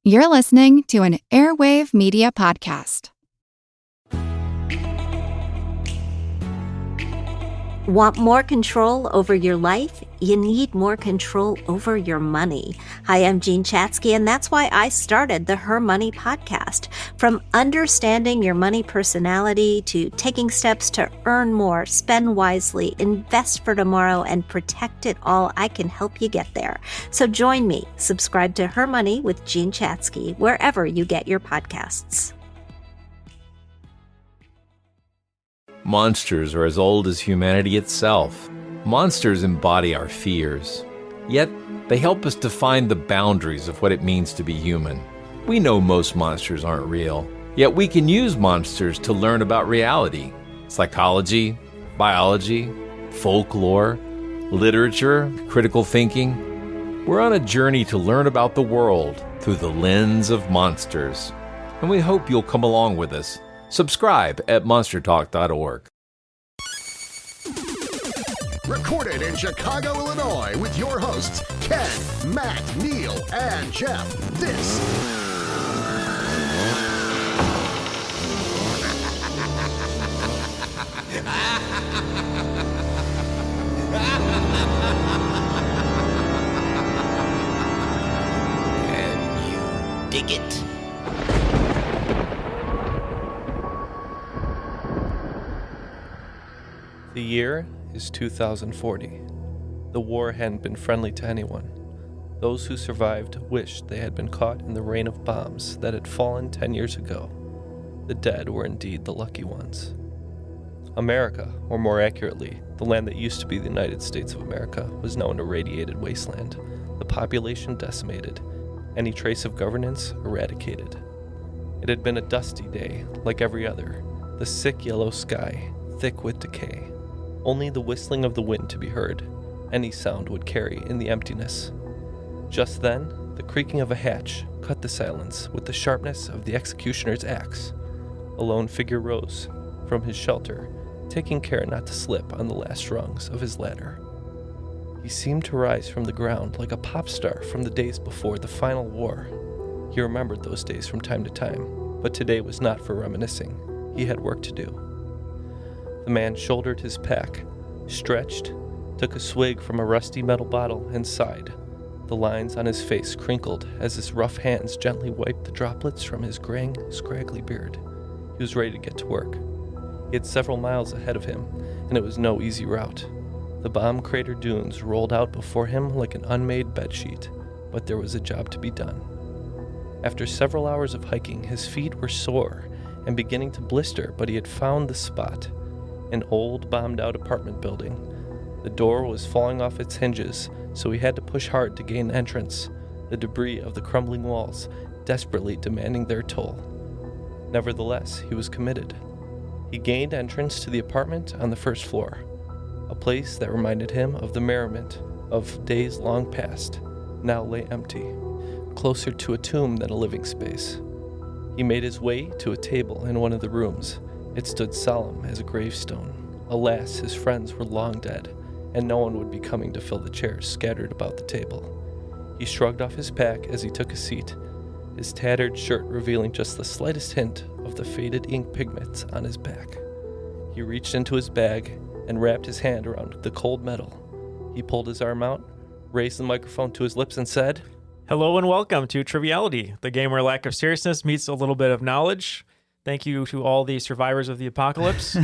You're listening to an Airwave Media podcast. Want more control over your life? You need more control over your money. Hi, I'm Jean Chatzky, and that's why I started the Her Money podcast. From understanding your money personality to taking steps to earn more, spend wisely, invest for tomorrow, and protect it all, I can help you get there. So join me. Subscribe to Her Money with Jean Chatzky, wherever you get your podcasts. Monsters are as old as humanity itself. Monsters embody our fears. Yet, they help us define the boundaries of what it means to be human. We know most monsters aren't real, yet we can use monsters to learn about reality. Psychology, biology, folklore, literature, critical thinking. We're on a journey to learn about the world through the lens of monsters. And we hope you'll come along with us. Subscribe at monstertalk.org. Recorded in Chicago, Illinois, with your hosts, Ken, Matt, Neal, and Jeff. This Can you dig it? The year is 2040. The war hadn't been friendly to anyone. Those who survived wished they had been caught in the rain of bombs that had fallen 10 years ago. The dead were indeed the lucky ones. America, or more accurately, the land that used to be the United States of America, was now an irradiated wasteland, the population decimated, any trace of governance eradicated. It had been a dusty day, like every other, the sick yellow sky, thick with decay. Only the whistling of the wind to be heard. Any sound would carry in the emptiness. Just then, the creaking of a hatch cut the silence with the sharpness of the executioner's axe. A lone figure rose from his shelter, taking care not to slip on the last rungs of his ladder. He seemed to rise from the ground like a pop star from the days before the final war. He remembered those days from time to time, but today was not for reminiscing. He had work to do. The man shouldered his pack, stretched, took a swig from a rusty metal bottle, and sighed. The lines on his face crinkled as his rough hands gently wiped the droplets from his graying, scraggly beard. He was ready to get to work. He had several miles ahead of him, and it was no easy route. The bomb-crater dunes rolled out before him like an unmade bedsheet, but there was a job to be done. After several hours of hiking, his feet were sore and beginning to blister, but he had found the spot. An old, bombed-out apartment building. The door was falling off its hinges, so he had to push hard to gain entrance, the debris of the crumbling walls desperately demanding their toll. Nevertheless, he was committed. He gained entrance to the apartment on the first floor, a place that reminded him of the merriment of days long past, now lay empty, closer to a tomb than a living space. He made his way to a table in one of the rooms. It stood solemn as a gravestone. Alas, his friends were long dead, and no one would be coming to fill the chairs scattered about the table. He shrugged off his pack as he took a seat, his tattered shirt revealing just the slightest hint of the faded ink pigments on his back. He reached into his bag and wrapped his hand around the cold metal. He pulled his arm out, raised the microphone to his lips, and said, "Hello and welcome to Triviality, the game where lack of seriousness meets a little bit of knowledge. Thank you to all the survivors of the apocalypse.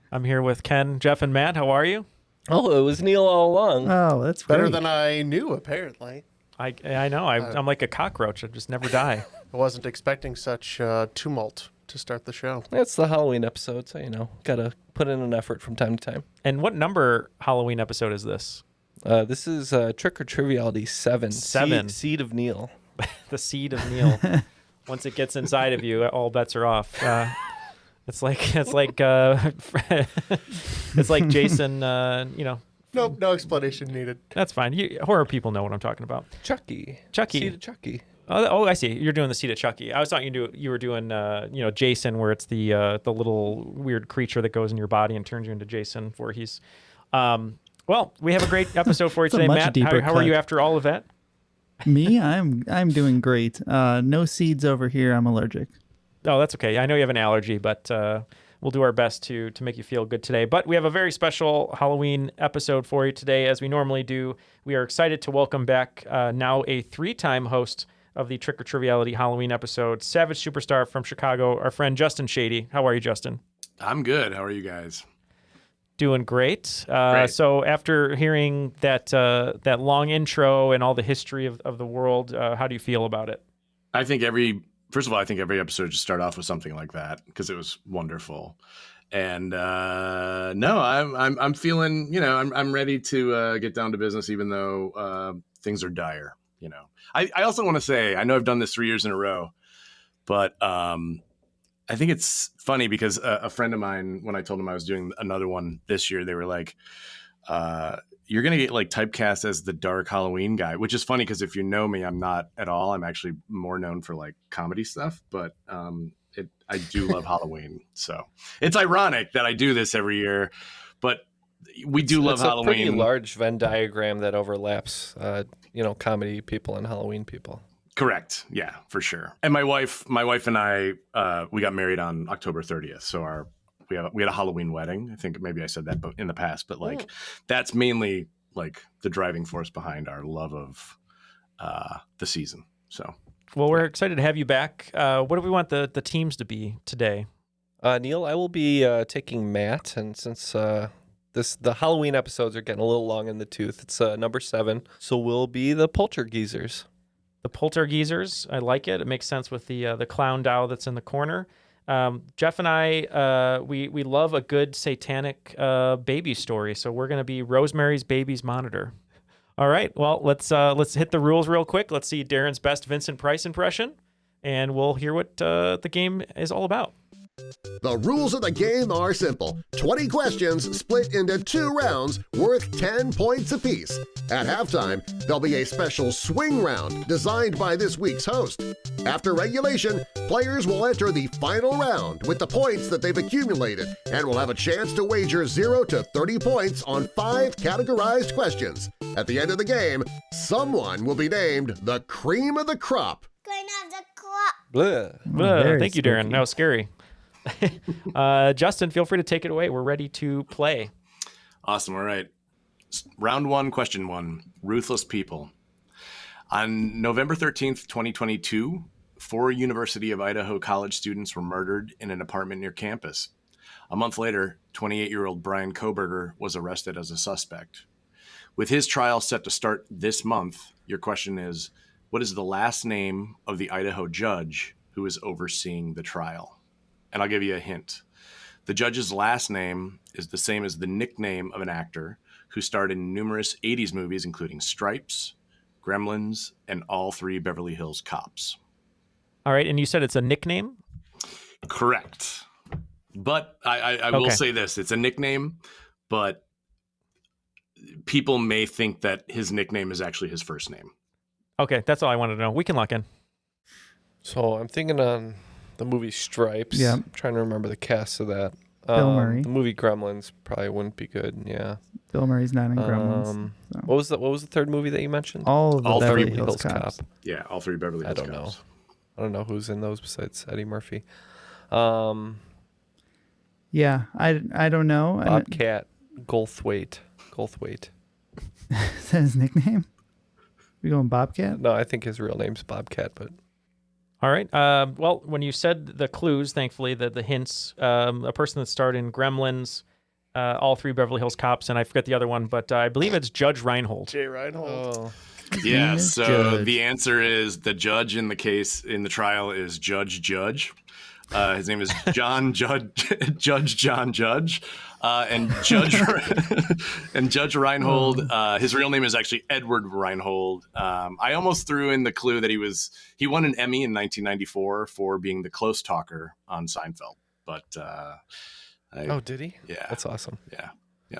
I'm here with Ken, Jeff, and Matt. How are you? Oh, it was Neal all along. Oh, that's Better great. than I knew, apparently. I know. I'm like a cockroach. I just never die. I wasn't expecting such tumult to start the show. It's the Halloween episode, so, gotta put in an effort from time to time. And what number Halloween episode is this? This is Trick or Triviality 7. 7. Seed of Neal. The seed of Neal. Once it gets inside of you, all bets are off. It's like Jason. Nope, no explanation needed. That's fine. Horror people know what I'm talking about. Chucky. Chucky. Seed of Chucky. Oh, I see. You're doing the seed of Chucky. I was thought you were doing Jason, where it's the little weird creature that goes in your body and turns you into Jason. Where he's, well, we have a great episode for you today, Matt. How are you after all of that? Me? I'm doing great. No seeds over here. I'm allergic. Oh, that's okay. I know you have an allergy, but we'll do our best to make you feel good today. But we have a very special Halloween episode for you today, as we normally do. We are excited to welcome back now a 3-time host of the Trick or Triviality Halloween episode, Savage Superstar from Chicago, our friend Justin Shady. How are you, Justin? I'm good. How are you guys? Doing great. Great. So after hearing that long intro and all the history of the world, how do you feel about it? I think first of all, I think every episode should start off with something like that because it was wonderful. And no, I'm feeling, I'm ready to get down to business, even though things are dire. I also want to say, I know I've done this 3 years in a row, but I think it's funny because a friend of mine, when I told him I was doing another one this year, they were like, you're going to get like typecast as the dark Halloween guy, which is funny because if you know me, I'm not at all. I'm actually more known for like comedy stuff, but I do love Halloween. So it's ironic that I do this every year, but we do love Halloween. It's a pretty large Venn diagram that overlaps, comedy people and Halloween people. Correct. Yeah, for sure. And my wife and I, we got married on October 30th. So we had a Halloween wedding. I think maybe I said that in the past, but like that's mainly like the driving force behind our love of the season. So, well, we're excited to have you back. What do we want the teams to be today? Neal, I will be taking Matt, and since the Halloween episodes are getting a little long in the tooth, it's number 7, so we'll be the Poltergeezers. The Poltergeezers, I like it. It makes sense with the clown doll that's in the corner. Jeff and I, we love a good satanic baby story, so we're going to be Rosemary's Baby's Monitor. All right, well, let's hit the rules real quick. Let's see Darren's best Vincent Price impression, and we'll hear what the game is all about. The rules of the game are simple. 20 questions split into 2 rounds worth 10 points apiece. At halftime, there'll be a special swing round designed by this week's host. After regulation, players will enter the final round with the points that they've accumulated and will have a chance to wager 0 to 30 points on 5 categorized questions. At the end of the game, someone will be named the cream of the crop. Cream of the crop. Blah. Blah. Thank you, Darren. That was scary. Justin, feel free to take it away. We're ready to play. Awesome. All right. Round 1, question 1. Ruthless people. On November 13th, 2022, 4 University of Idaho college students were murdered in an apartment near campus. A month later, 28-year-old Brian Koberger was arrested as a suspect. With his trial set to start this month, your question is, what is the last name of the Idaho judge who is overseeing the trial? And I'll give you a hint. The judge's last name is the same as the nickname of an actor who starred in numerous 80s movies, including Stripes, Gremlins, and all 3 Beverly Hills Cops. All right, and you said it's a nickname? Correct. But I will say this. It's a nickname, but people may think that his nickname is actually his first name. Okay, that's all I wanted to know. We can lock in. So I'm thinking on the movie Stripes. Yeah. I'm trying to remember the cast of that. Bill Murray. The movie Gremlins probably wouldn't be good. Yeah. Bill Murray's not in Gremlins. So. What was the third movie that you mentioned? All Beverly 3 Hills Cops. Cop. Yeah, all 3 Beverly Hills Cops. I don't know who's in those besides Eddie Murphy. Yeah, I don't know. Bobcat Goldthwait. Is that his nickname? We going Bobcat? No, I think his real name's Bobcat, but... All right. Well, when you said the clues, thankfully, the hints, a person that starred in Gremlins, all 3 Beverly Hills Cops, and I forget the other one, but I believe it's Judge Reinhold. Jay Reinhold. Oh. Yeah, so the answer is the judge in the trial is Judge. His name is John Judge John Judge. And Judge Reinhold, his real name is actually Edward Reinhold. I almost threw in the clue that he won an Emmy in 1994 for being the close talker on Seinfeld. But did he? Yeah, that's awesome. Yeah.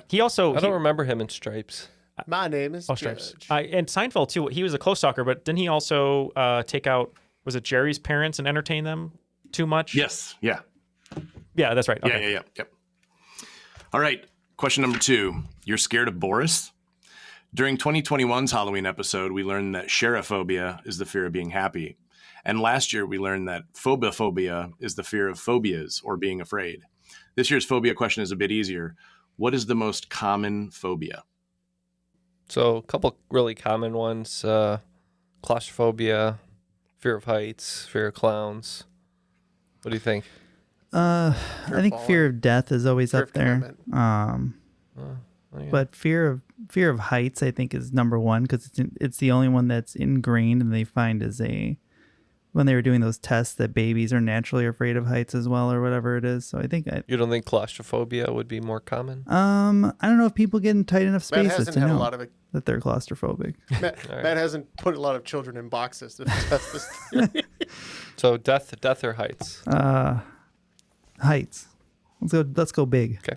He also I don't remember him in Stripes. My name is Stripes. Judge. And Seinfeld too. He was a close talker, but didn't he also take out? Was it Jerry's parents and entertain them too much? Yes. Yeah. Yeah, that's right. Okay. Yeah. Yep. All right. Question number 2. You're scared of Boris? During 2021's Halloween episode, we learned that cherophobia is the fear of being happy. And last year, we learned that phobophobia is the fear of phobias or being afraid. This year's phobia question is a bit easier. What is the most common phobia? So a couple really common ones, claustrophobia, fear of heights, fear of clowns. What do you think? I think fear of death is always Fear up of there. But fear of heights, I think, is number one because it's the only one that's ingrained, and they find when they were doing those tests that babies are naturally afraid of heights as well, or whatever it is. So I think You don't think claustrophobia would be more common? I don't know if people get in tight enough Matt spaces hasn't to had a know lot of it. that they're claustrophobic. Matt hasn't put a lot of children in boxes to test this theory. So death or heights? Heights. Let's go big. Okay.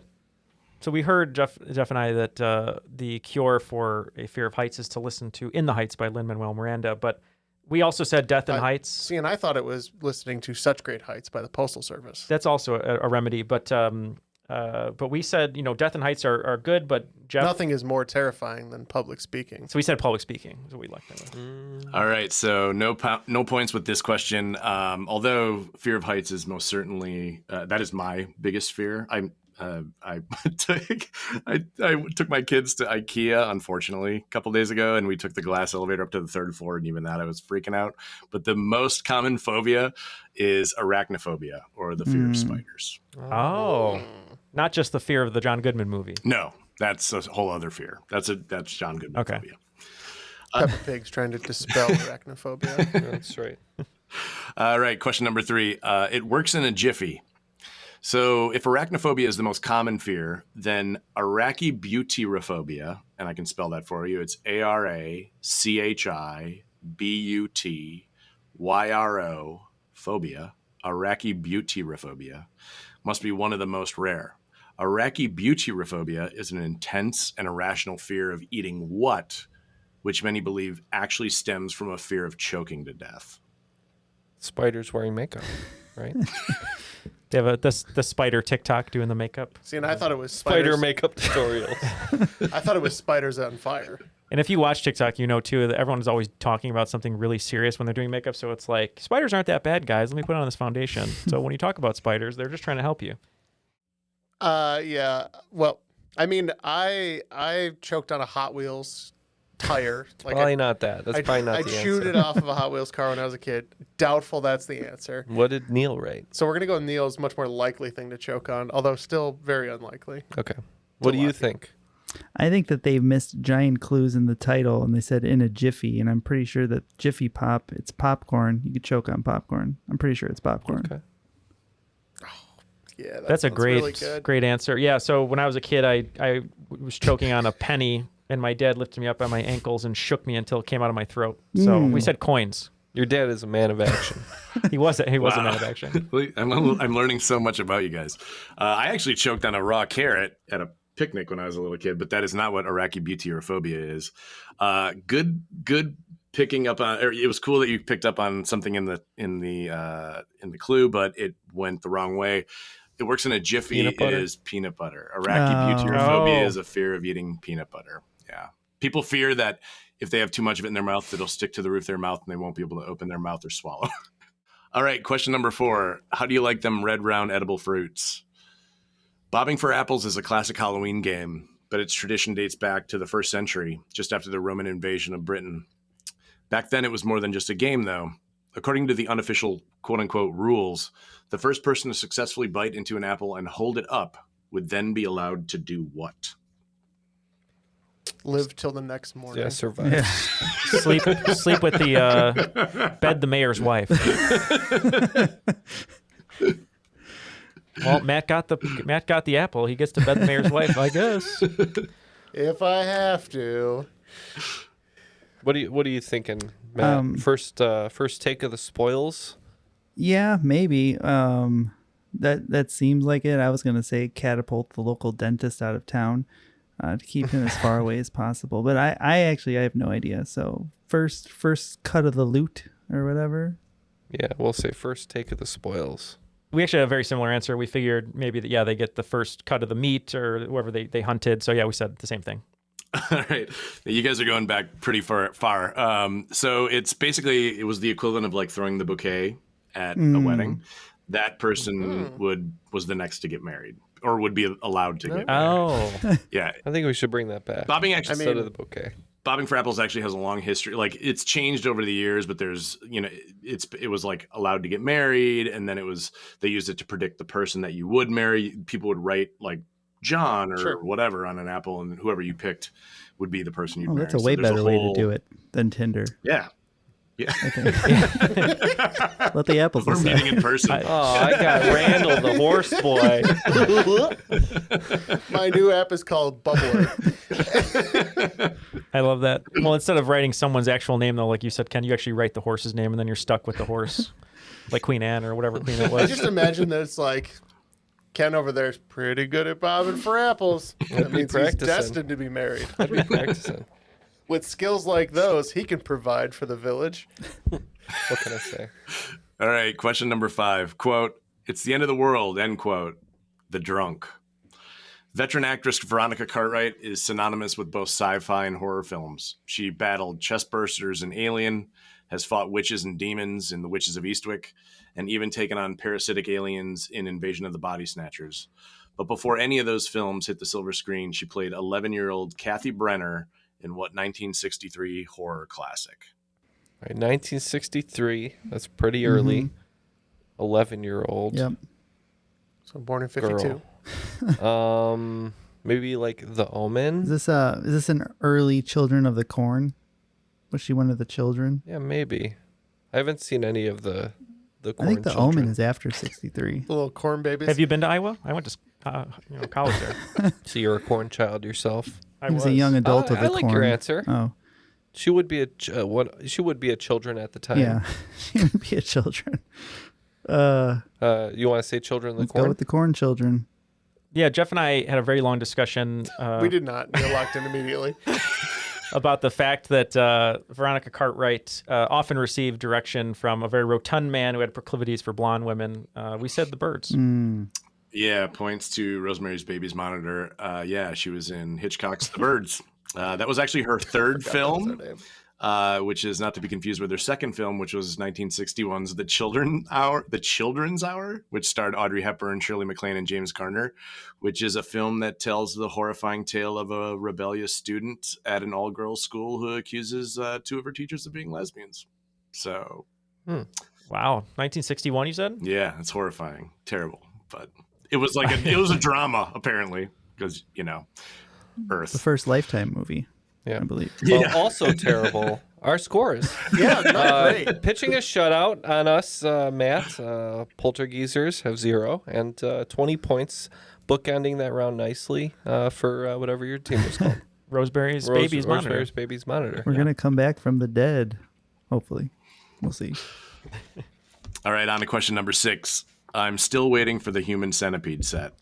So we heard Jeff and I that the cure for a fear of heights is to listen to "In the Heights" by Lin-Manuel Miranda, but we also said "Death and Heights." See, and I thought it was listening to "Such Great Heights" by the Postal Service. That's also a remedy, but we said "Death and Heights" are good, but Jeff. Nothing is more terrifying than public speaking. So we said public speaking. So we liked that. All right, so no points with this question. Although fear of heights is most certainly that is my biggest fear. I took my kids to IKEA, unfortunately, a couple days ago, and we took the glass elevator up to the third floor, and even that I was freaking out. But the most common phobia is arachnophobia, or the fear of spiders. Oh, not just the fear of the John Goodman movie. No, that's a whole other fear. That's John Goodman phobia. Peppa Pig's trying to dispel arachnophobia. That's right. All right, question number 3. It works in a jiffy. So if arachnophobia is the most common fear, then arachibutyrophobia, and I can spell that for you, it's ARACHIBUTYRO phobia, arachibutyrophobia, must be one of the most rare. Arachibutyrophobia is an intense and irrational fear of eating what, which many believe actually stems from a fear of choking to death. Spiders wearing makeup, right? They have the spider TikTok doing the makeup. See, and I thought it was spider makeup tutorials. I thought it was spiders on fire. And if you watch TikTok, you know too that everyone is always talking about something really serious when they're doing makeup. So it's like, spiders aren't that bad, guys. Let me put on this foundation. So when you talk about spiders, they're just trying to help you. Yeah. Well, I mean, I choked on a Hot Wheels tire. Probably not that. That's probably not the answer. I chewed it off of a Hot Wheels car when I was a kid. Doubtful that's the answer. What did Neal rate? So we're going to go with Neal's much more likely thing to choke on, although still very unlikely. Okay. What do you think? I think that they've missed giant clues in the title, and they said in a jiffy, and I'm pretty sure that Jiffy Pop, it's popcorn. You could choke on popcorn. I'm pretty sure it's popcorn. Okay. Yeah, that's a great, really great answer. Yeah. So when I was a kid, I was choking on a penny, and my dad lifted me up by my ankles and shook me until it came out of my throat. So we said coins. Your dad is a man of action. He was a man of action. I'm learning so much about you guys. I actually choked on a raw carrot at a picnic when I was a little kid, but that is not what arachibutyrophobia is. Good picking up on. It was cool that you picked up on something in the clue, but it went the wrong way. It works in a jiffy. It is peanut butter. Arachibutyrophobia is a fear of eating peanut butter. Yeah, people fear that if they have too much of it in their mouth, it'll stick to the roof of their mouth and they won't be able to open their mouth or swallow. All right, question number 4. How do you like them red, round, edible fruits? Bobbing for apples is a classic Halloween game, but its tradition dates back to the 1st century, just after the Roman invasion of Britain. Back then, it was more than just a game, though. According to the unofficial quote-unquote rules, the first person to successfully bite into an apple and hold it up would then be allowed to do what? Live till the next morning. Yeah, survive. Yeah. Sleep with the bed the mayor's wife. Well, Matt got the apple. He gets to bed the mayor's wife, I guess. If I have to. What are you thinking, Matt? First take of the spoils? Yeah, maybe. That seems like it. I was gonna say catapult the local dentist out of town to keep him as far away as possible. But I actually have no idea. So first cut of the loot or whatever. Yeah, we'll say first take of the spoils. We actually have a very similar answer. We figured maybe that, they get the first cut of the meat or whoever they hunted. So yeah, we said the same thing. All right. You guys are going back pretty far. So it's basically, it was the equivalent of like throwing the bouquet at a wedding. That person was the next to get married, or would be allowed to get married. Oh. Yeah. I think we should bring that back. Bobbing actually, instead of the bouquet. Bobbing for apples actually has a long history. Like, it's changed over the years, but there's, it was like allowed to get married, and then they used it to predict the person that you would marry. People would write like John or whatever on an apple, and whoever you picked would be the person you'd marry. That's a way better way to do it than Tinder. Yeah. Yeah. Let the apples We're decide. meeting in person. I got Randall, the horse boy. My new app is called Bubbler. I love that. Well, instead of writing someone's actual name, though, like you said, Ken, you actually write the horse's name, and then you're stuck with the horse, like Queen Anne or whatever queen it was. I just imagine that it's like, Ken over there is pretty good at bobbing for apples. That means he's destined to be married. I'd be practicing. With skills like those, he can provide for the village. What can I say? All right, question number 5. Quote, "It's the end of the world," end quote. The drunk. Veteran actress Veronica Cartwright is synonymous with both sci-fi and horror films. She battled chestbursters in Alien, has fought witches and demons in The Witches of Eastwick, and even taken on parasitic aliens in Invasion of the Body Snatchers. But before any of those films hit the silver screen, she played 11-year-old Kathy Brenner in what 1963 horror classic? All right, 1963. That's pretty early. 11-year-old. Yep. So born in 52. Maybe like The Omen. Is this an early Children of the Corn? Was she one of the children? Yeah, maybe. I haven't seen any of the corn I think The children. Omen is after 63. The little corn babies. Have you been to Iowa? I went to college there. So you're a corn child yourself. He was a young adult of the I corn. like your answer. Oh, She would be she would be a children at the time. yeah. She would be a children. You want to say children of the Let's corn? go with the corn children. Yeah, Jeff and I had a very long discussion. We did not. Neil locked in immediately. About the fact that Veronica Cartwright often received direction from a very rotund man who had proclivities for blonde women. We said the birds. Yeah, points to Rosemary's Baby's Monitor. Yeah, she was in Hitchcock's The Birds. That was actually her third film, which is not to be confused with her second film, which was 1961's The Children's Hour, which starred Audrey Hepburn, Shirley MacLaine, and James Garner, which is a film that tells the horrifying tale of a rebellious student at an all-girls school who accuses 2 of her teachers of being lesbians. So, Wow, 1961, you said? yeah, it's horrifying, terrible, but it was like it was a drama apparently because Earth. The first Lifetime movie, Yeah. I believe. Well, also terrible. Our scores. Yeah, not great. Pitching a shutout on us, Matt. Poltergeezers have 0 and 20 points, bookending that round nicely for whatever your team was called. Rosemary's Baby's Monitor. Rosemary's Baby's Monitor. We're going to come back from the dead, hopefully. We'll see. All right, on to question number 6. I'm still waiting for the Human Centipede set.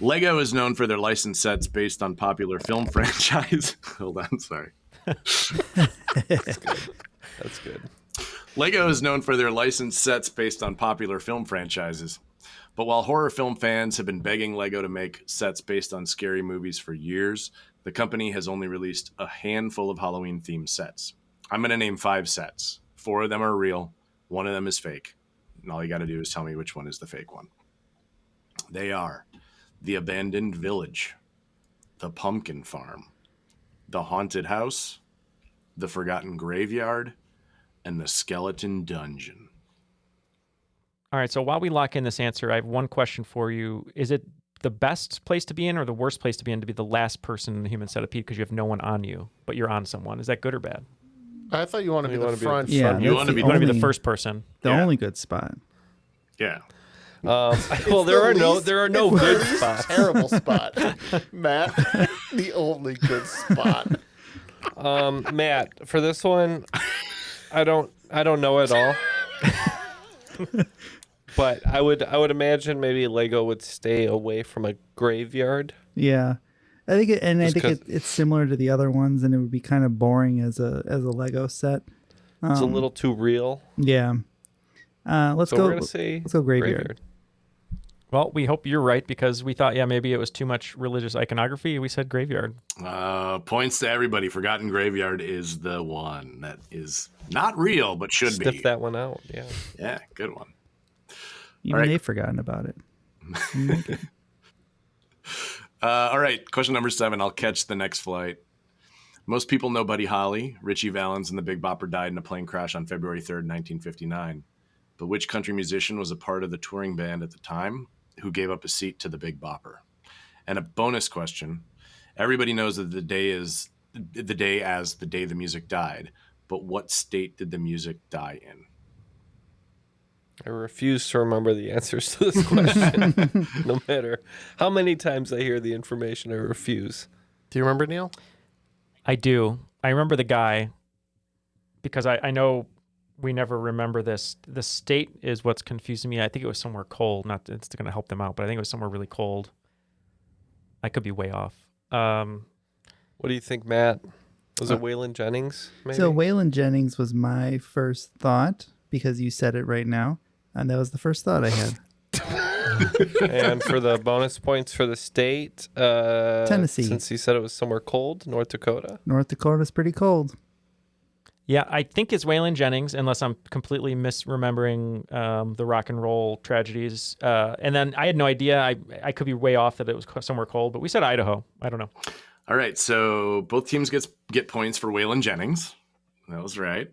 Lego is known for their licensed sets based on popular film franchise. Hold on, sorry. That's good. Lego is known for their licensed sets based on popular film franchises. But while horror film fans have been begging Lego to make sets based on scary movies for years, the company has only released a handful of Halloween-themed sets. I'm going to name 5 sets. 4 of them are real. 1 of them is fake. And all you got to do is tell me which one is the fake one. They are The Abandoned Village, The Pumpkin Farm, The Haunted House, The Forgotten Graveyard, and The Skeleton Dungeon. All right, so while we lock in this answer, I have one question for you. Is it the best place to be in or the worst place to be in to be the last person in the Human Centipede because you have no one on you, but you're on someone? Is that good or bad? I thought you want to be the front. Yeah, You want to be You want to be the first person. The Yeah. only good spot. Yeah. Well, there are no good spots. Terrible spot. Matt, the only good spot. Matt, for this one, I don't know at all. But I would imagine maybe Lego would stay away from a graveyard. Yeah. I think it's similar to the other ones, and it would be kind of boring as a Lego set. It's a little too real. Yeah. Let's So go. we're gonna say let's go graveyard. Well, we hope you're right because we thought, maybe it was too much religious iconography. We said graveyard. Points to everybody. Forgotten Graveyard is the one that is not real, but should be. Sniff that one out. Yeah. Yeah, good one. Even they've forgotten about it. All right, question number 7. I'll catch the next flight. Most people know Buddy Holly. Richie Valens and the Big Bopper died in a plane crash on February 3rd, 1959. But which country musician was a part of the touring band at the time who gave up a seat to the Big Bopper? And a bonus question. Everybody knows that the day as the day the music died. But what state did the music die in? I refuse to remember the answers to this question. No matter how many times I hear the information, I refuse. Do you remember, Neal? I do. I remember the guy because I know we never remember this. The state is what's confusing me. I think it was somewhere cold. Not that it's going to help them out, but I think it was somewhere really cold. I could be way off. What do you think, Matt? Was it Waylon Jennings? Maybe? So Waylon Jennings was my first thought because you said it right now, and that was the first thought I had. And for the bonus points for the state, Tennessee. Since you said it was somewhere cold, North Dakota. North Dakota's pretty cold. Yeah, I think it's Waylon Jennings, unless I'm completely misremembering the rock and roll tragedies. And then I had no idea. I could be way off that it was somewhere cold, but we said Idaho. I don't know. All right, so both teams get points for Waylon Jennings. That was right.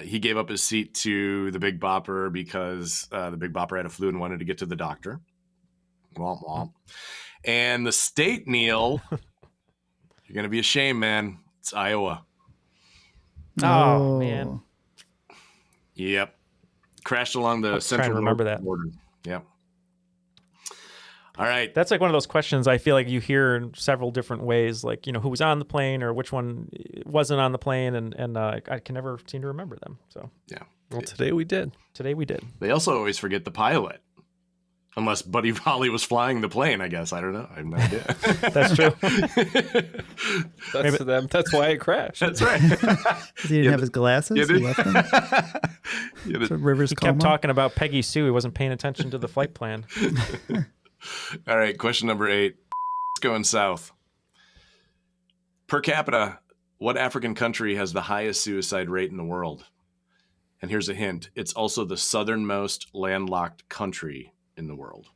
He gave up his seat to the Big Bopper because the Big Bopper had a flu and wanted to get to the doctor. Womp womp. And the state, Neal, you're going to be ashamed, man. It's Iowa. Oh, man. Yep. Crashed along the central remember that border. Yep. All right. That's like one of those questions I feel like you hear in several different ways, like, who was on the plane or which one wasn't on the plane. And I can never seem to remember them. So, yeah. Well, today we did. They also always forget the pilot. Unless Buddy Holly was flying the plane, I guess. I don't know. I have no idea. That's true. That's them. That's why it crashed. That's right. He didn't have his glasses. He left them. So Rivers he kept talking about Peggy Sue. He wasn't paying attention to the flight plan. All right, question number 8. It's going south. Per capita, what African country has the highest suicide rate in the world? And here's a hint. It's also the southernmost landlocked country in the world.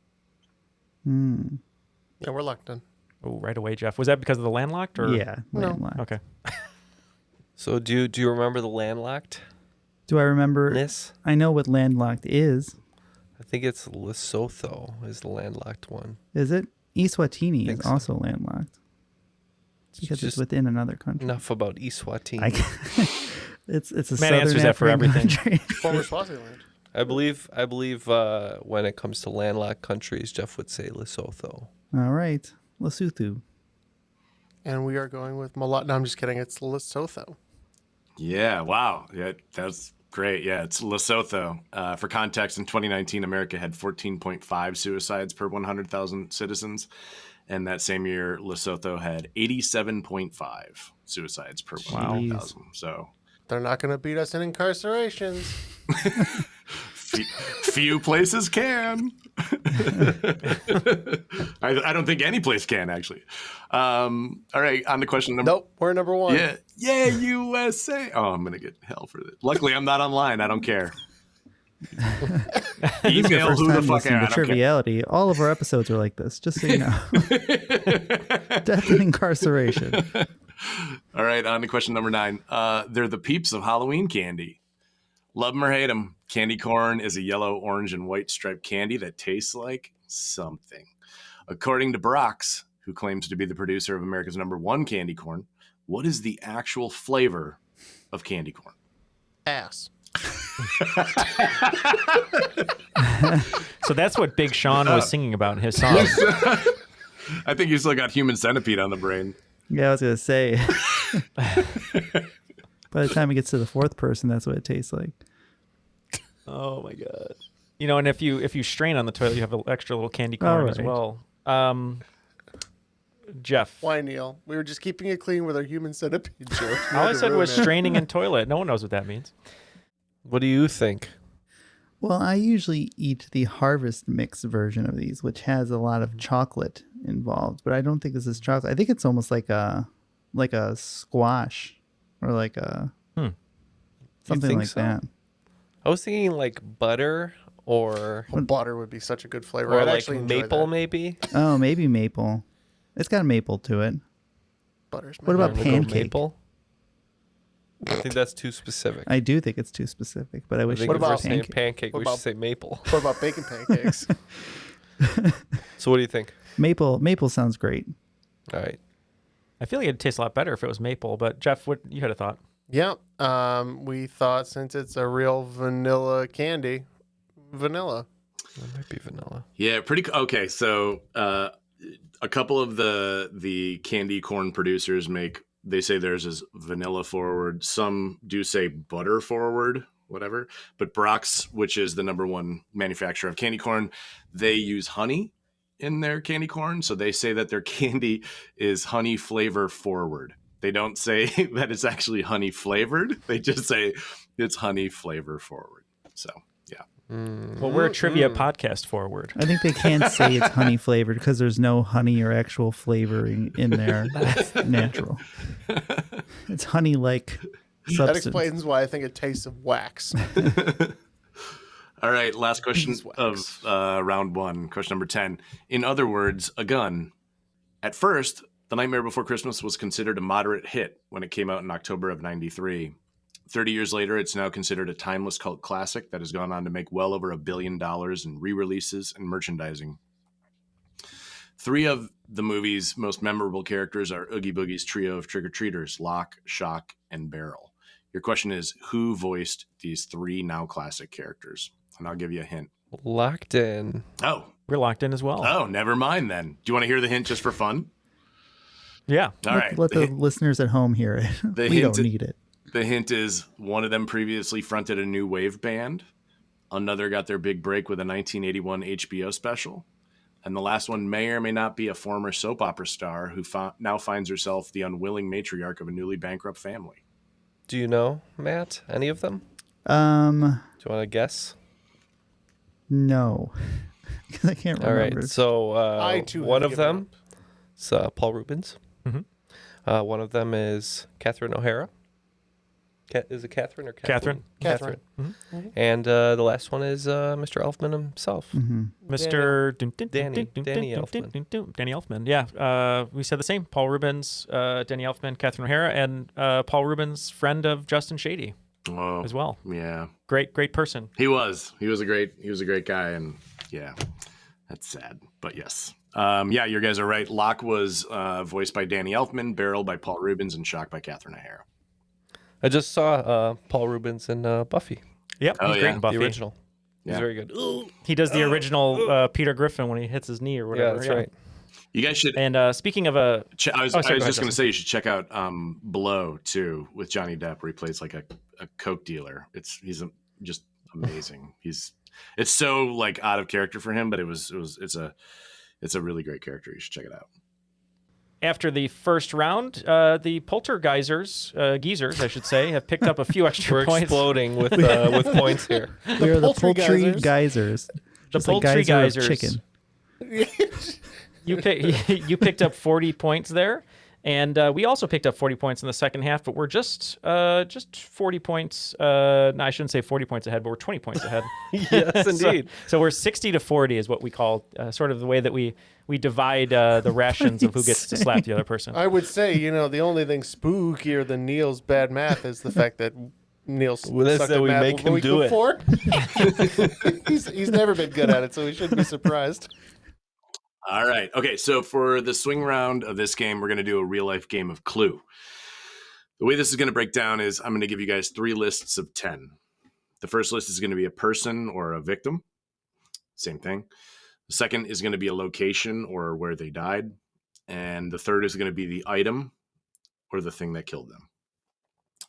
Yeah, we're locked in. Oh, right away, Jeff. Was that because of the landlocked? Or? Yeah, landlocked. Okay. So do you remember the landlocked? Do I remember? This? I know what landlocked is. I think it's Lesotho is the landlocked one. Is it? Eswatini is so. also landlocked. Because it's within another country. Enough about Eswatini. It's a Man southern answers that for African everything. country. Former Swaziland. I believe when it comes to landlocked countries, Jeff would say Lesotho. All right. Lesotho. And we are going with Malot. No, I'm just kidding. It's Lesotho. Yeah, wow. Yeah, that's great. Yeah, it's Lesotho. For context, in 2019, America had 14.5 suicides per 100,000 citizens. And that same year, Lesotho had 87.5 suicides per 100,000. So they're not going to beat us in incarcerations. Few places can. I don't think any place can, actually. All right, on to question number... Nope, we're number 1. Yeah, USA. Oh, I'm going to get hell for this. Luckily, I'm not online. I don't care. Email who the fuck to Triviality. All of our episodes are like this, just so you know. Death and incarceration. All right, on to question number 9. They're the peeps of Halloween candy. Love them or hate them, candy corn is a yellow, orange, and white striped candy that tastes like something. According to Brox, who claims to be the producer of America's #1 candy corn, what is the actual flavor of candy corn? Ass. So that's what Big Sean was singing about in his song. I think you still got Human Centipede on the brain. Yeah, I was going to say. By the time it gets to the 4th person, that's what it tastes like. Oh my god! And if you strain on the toilet, you have an extra little candy corn as well. Jeff, why, Neal? We were just keeping it clean with our Human Centipede joke. All I said was straining in toilet. No one knows what that means. What do you think? Well, I usually eat the Harvest Mix version of these, which has a lot of chocolate involved, but I don't think this is chocolate. I think it's almost like a squash or like a something like that. I was thinking like butter or butter would be such a good flavor. Or I'd like actually enjoy maple, that. maybe. Oh, maybe maple. It's got maple to it. Butter's What about We'll go pancake? maple? I think that's too specific. I do think it's too specific, but I wish I it think was if we're saying pancake. pancake, What we about- should say maple. What about bacon pancakes? So what do you think? Maple sounds great. All right. I feel like it'd taste a lot better if it was maple. But Jeff, what you had a thought? Yeah. We thought since it's a real vanilla candy, vanilla. It might be vanilla. Yeah, pretty. Okay, so a couple of the candy corn producers they say theirs is vanilla forward. Some do say butter forward, whatever. But Brock's, which is the number one manufacturer of candy corn, they use honey in their candy corn. So they say that their candy is honey flavor forward. They don't say that it's actually honey flavored. They just say it's honey flavor forward. So, yeah. Well, we're a trivia podcast forward. I think they can't say it's honey flavored because there's no honey or actual flavoring in there. That's natural. It's honey like substance. That explains why I think it tastes of wax. All right, last question of round one, question number 10. In other words, a gun. At first, The Nightmare Before Christmas was considered a moderate hit when it came out in October of 93. 30 years later, it's now considered a timeless cult classic that has gone on to make well over $1 billion in re-releases and merchandising. 3 of the movie's most memorable characters are Oogie Boogie's trio of trick-or-treaters, Lock, Shock, and Barrel. Your question is, who voiced these 3 now classic characters? And I'll give you a hint. Locked in. Oh. We're locked in as well. Oh, never mind then. Do you want to hear the hint just for fun? Yeah. All right. Let the listeners at home hear it. We don't need it. The hint is one of them previously fronted a new wave band. Another got their big break with a 1981 HBO special. And the last one may or may not be a former soap opera star who now finds herself the unwilling matriarch of a newly bankrupt family. Do you know, Matt, any of them? Do you want to guess? No. Because I can't remember. All right. So I too one have of given them is Paul Rubens. Mm-hmm. One of them is Catherine O'Hara. Is it Catherine or Kathleen? Catherine. Mm-hmm. And the last one is Mr. Elfman himself. Mm-hmm. Mr. Danny Elfman. Danny Elfman. Yeah. We said the same. Paul Rubens, Danny Elfman, Catherine O'Hara, and Paul Rubens, friend of Justin Shady as well. Yeah. Great person. He was a great guy, and yeah, that's sad, but yes. Yeah, you guys are right. Locke was voiced by Danny Elfman, Barrel by Paul Rubens, and Shock by Catherine O'Hara. I just saw Paul Rubens in Buffy. Yep, he's great in Buffy. The original. Yeah. He's very good. He does the original Peter Griffin when he hits his knee or whatever. Yeah, that's right. You guys should. And speaking of I was sorry, go ahead, just going to say you should check out Blow too with Johnny Depp, where he plays like a coke dealer. He's just amazing. It's so like out of character for him, but it's a really great character. You should check it out. After the first round, the Poltergeisers, geezers, I should say, have picked up a few extra We're points. exploding with points here. We are the poultry Poultry geysers. The Just like Poultry geyser of Geysers. chicken. You picked up 40 points there, and we also picked up 40 points in the second half, but we're just 40 points. No, I shouldn't say 40 points ahead, but we're 20 points ahead. Yes, indeed. So we're 60 to 40 is what we call sort of the way that we divide the rations of who gets to slap the other person. I would say, the only thing spookier than Neal's bad math is the fact that Neal sucked at we math make the him week do it. before. he's never been good at it, so we shouldn't be surprised. All right. Okay. So for the swing round of this game, we're going to do a real life game of Clue. The way this is going to break down is I'm going to give you guys 3 lists of 10. The first list is going to be a person or a victim. Same thing. The second is going to be a location or where they died. And the third is going to be the item or the thing that killed them.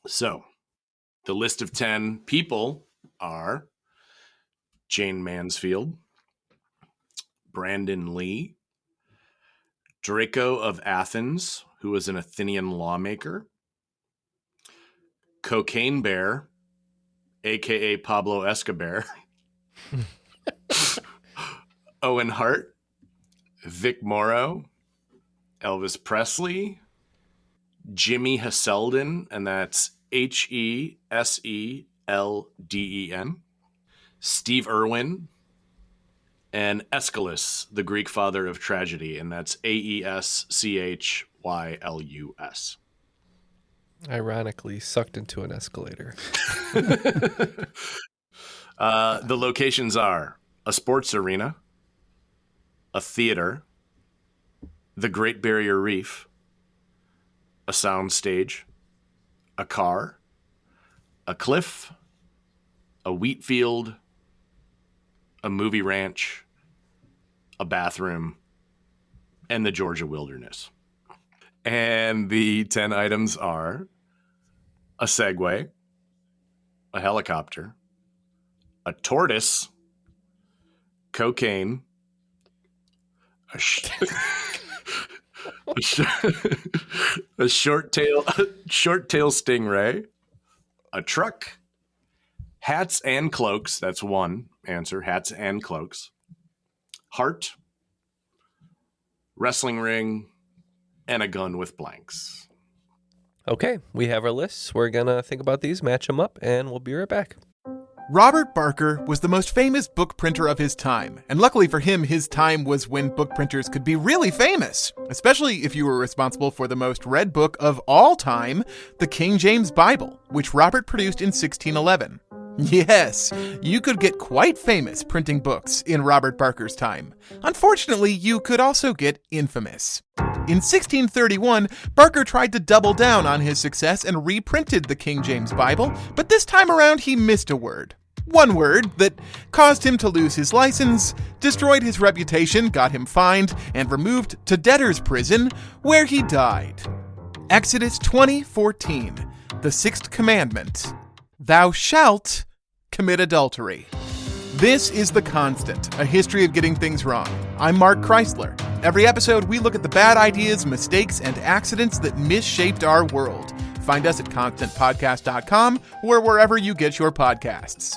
So the list of 10 people are Jane Mansfield, Brandon Lee, Draco of Athens, who was an Athenian lawmaker, Cocaine Bear, a.k.a. Pablo Escobar, Owen Hart, Vic Morrow, Elvis Presley, Jimmy Heselden, and that's Heselden, Steve Irwin, and Aeschylus, the Greek father of tragedy, and that's Aeschylus. Ironically, sucked into an escalator. The locations are a sports arena, a theater, the Great Barrier Reef, a sound stage, a car, a cliff, a wheat field, a movie ranch, a bathroom, and the Georgia wilderness. And the 10 items are a Segway, a helicopter, a tortoise, cocaine, a short tail stingray, a truck, hats and cloaks. That's one answer. Hats and cloaks. Heart, wrestling ring, and a gun with blanks. Okay, we have our lists. We're going to think about these, match them up, and we'll be right back. Robert Barker was the most famous book printer of his time, and luckily for him, his time was when book printers could be really famous, especially if you were responsible for the most read book of all time, the King James Bible, which Robert produced in 1611. Yes, you could get quite famous printing books in Robert Barker's time. Unfortunately, you could also get infamous. In 1631, Barker tried to double down on his success and reprinted the King James Bible, but this time around he missed a word. One word that caused him to lose his license, destroyed his reputation, got him fined, and removed to debtor's prison, where he died. Exodus 20:14, the sixth commandment. Thou shalt commit adultery. This is The Constant, a history of getting things wrong. I'm Mark Chrysler. Every episode, we look at the bad ideas, mistakes, and accidents that misshaped our world. Find us at constantpodcast.com or wherever you get your podcasts.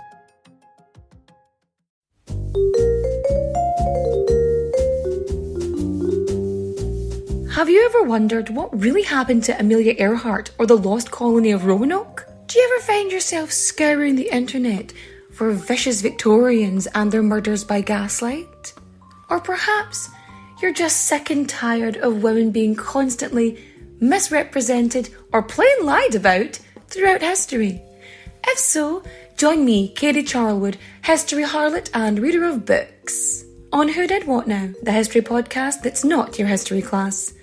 Have you ever wondered what really happened to Amelia Earhart or the lost colony of Roanoke? Do you ever find yourself scouring the internet for vicious Victorians and their murders by gaslight? Or perhaps you're just sick and tired of women being constantly misrepresented or plain lied about throughout history? If so, join me, Katie Charlwood, history harlot and reader of books, on Who Did What Now, the history podcast that's not your history class.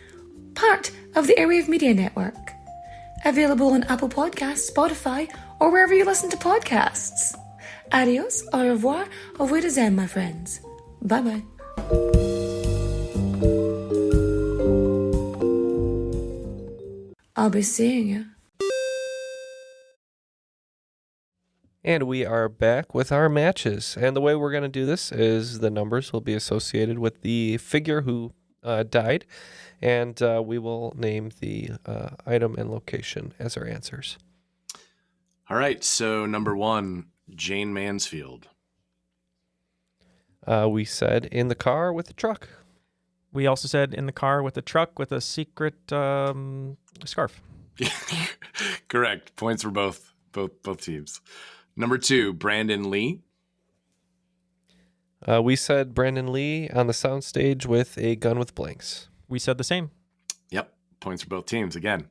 Part of the Airwave Media Network. Available on Apple Podcasts, Spotify, or wherever you listen to podcasts. Adios, au revoir, auf Wiedersehen, my friends. Bye-bye. I'll be seeing you. And we are back with our matches. And the way we're going to do this is the numbers will be associated with the figure who died. And we will name the item and location as our answers. All right. So number 1, Jane Mansfield. We said in the car with the truck. We also said in the car with a truck with a secret scarf. Correct. Points for both teams. Number 2, Brandon Lee. We said Brandon Lee on the soundstage with a gun with blanks. We said the same. Yep. Points for both teams again.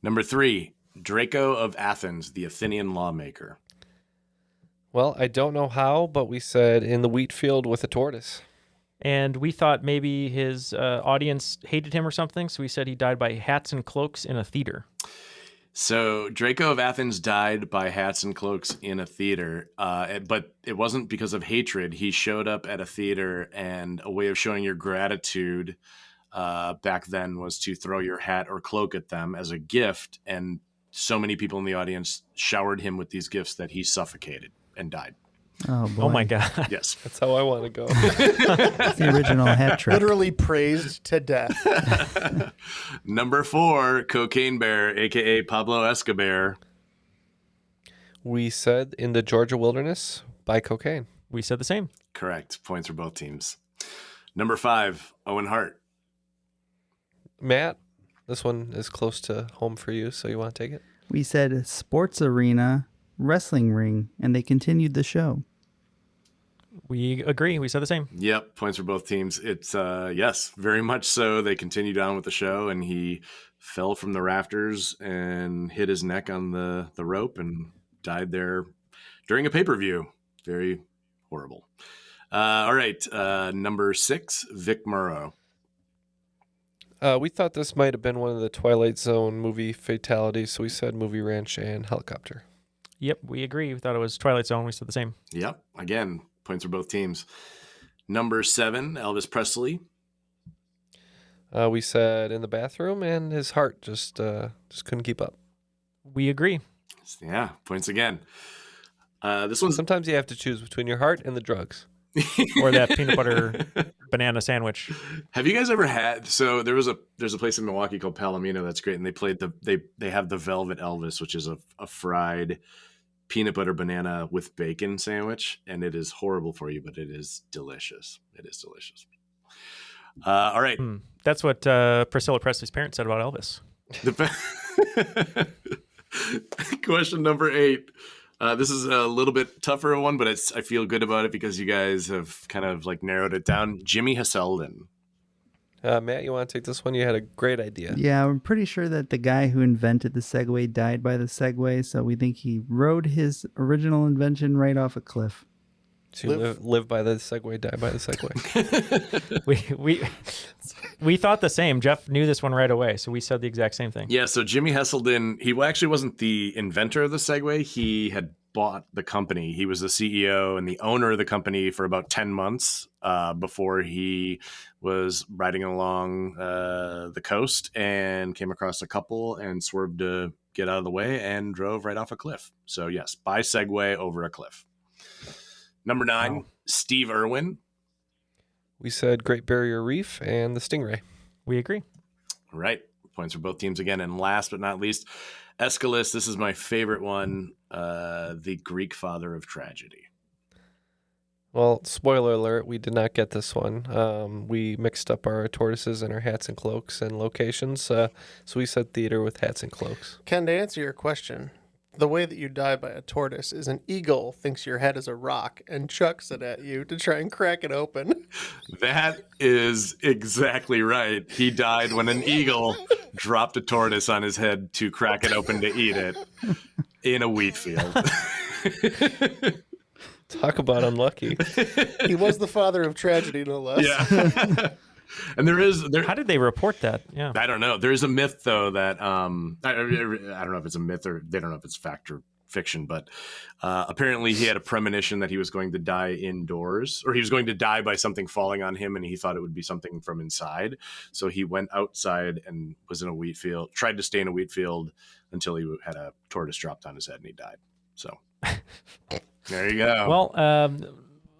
Number 3, Draco of Athens, the Athenian lawmaker. Well, I don't know how, but we said in the wheat field with a tortoise. And we thought maybe his audience hated him or something, so we said he died by hats and cloaks in a theater. So Draco of Athens died by hats and cloaks in a theater, but it wasn't because of hatred. He showed up at a theater, and a way of showing your gratitude back then was to throw your hat or cloak at them as a gift, and so many people in the audience showered him with these gifts that he suffocated and died. Oh, boy. Oh my God. Yes. That's how I want to go. It's the original hat trick. Literally praised to death. Number 4, Cocaine Bear, a.k.a. Pablo Escobar. We said in the Georgia wilderness by cocaine. We said the same. Correct. Points for both teams. Number 5, Owen Hart. Matt, this one is close to home for you, so you want to take it? We said sports arena, wrestling ring, and they continued the show. We agree. We said the same. Yep. Points for both teams. It's, yes, very much so. They continued on with the show, and he fell from the rafters and hit his neck on the rope and died there during a pay-per-view. Very horrible. All right. Number 6, Vic Morrow. We thought this might have been one of the Twilight Zone movie fatalities, so we said movie ranch and helicopter. Yep, we agree. We thought it was Twilight Zone. We said the same. Yep. Again, points for both teams. Number 7, Elvis Presley. We said in the bathroom, and his heart just couldn't keep up. We agree. Yeah, points again. This one. Sometimes you have to choose between your heart and the drugs. Or that peanut butter banana sandwich. Have you guys ever had? So there's a place in Milwaukee called Palomino that's great, and they have the Velvet Elvis, which is a fried peanut butter banana with bacon sandwich, and it is horrible for you, but it is delicious. It is delicious. All right. That's what Priscilla Presley's parents said about Elvis. Question number 8. This is a little bit tougher one, but I feel good about it because you guys have kind of like narrowed it down. Jimmy Hasselden. Matt, you want to take this one? You had a great idea. Yeah, I'm pretty sure that the guy who invented the Segway died by the Segway, so we think he rode his original invention right off a cliff. So you live by the Segway, die by the Segway. We thought the same. Jeff knew this one right away, so we said the exact same thing. Yeah, so Jimmy Hasselden, he actually wasn't the inventor of the Segway. He had bought the company. He was the CEO and the owner of the company for about 10 months before he was riding along the coast and came across a couple and swerved to get out of the way and drove right off a cliff. So yes, by Segway over a cliff. Number 9, wow. Steve Irwin. We said Great Barrier Reef and the Stingray. We agree. All right. Points for both teams again. And last but not least, Aeschylus. This is my favorite one. The Greek father of tragedy. Well, spoiler alert, we did not get this one. We mixed up our tortoises and our hats and cloaks and locations. So we said theater with hats and cloaks. Ken, to answer your question, the way that you die by a tortoise is an eagle thinks your head is a rock and chucks it at you to try and crack it open. That is exactly right. He died when an eagle dropped a tortoise on his head to crack it open to eat it in a wheat field. Talk about unlucky. He was the father of tragedy, no less. Yeah. And how did they report that? Yeah, I don't know. There is a myth though that I don't know if it's a myth or they don't know if it's fact or fiction, but apparently he had a premonition that he was going to die indoors, or he was going to die by something falling on him, and he thought it would be something from inside. So he went outside and was in a wheat field, tried to stay in a wheat field until he had a tortoise dropped on his head and he died. So there you go. Well,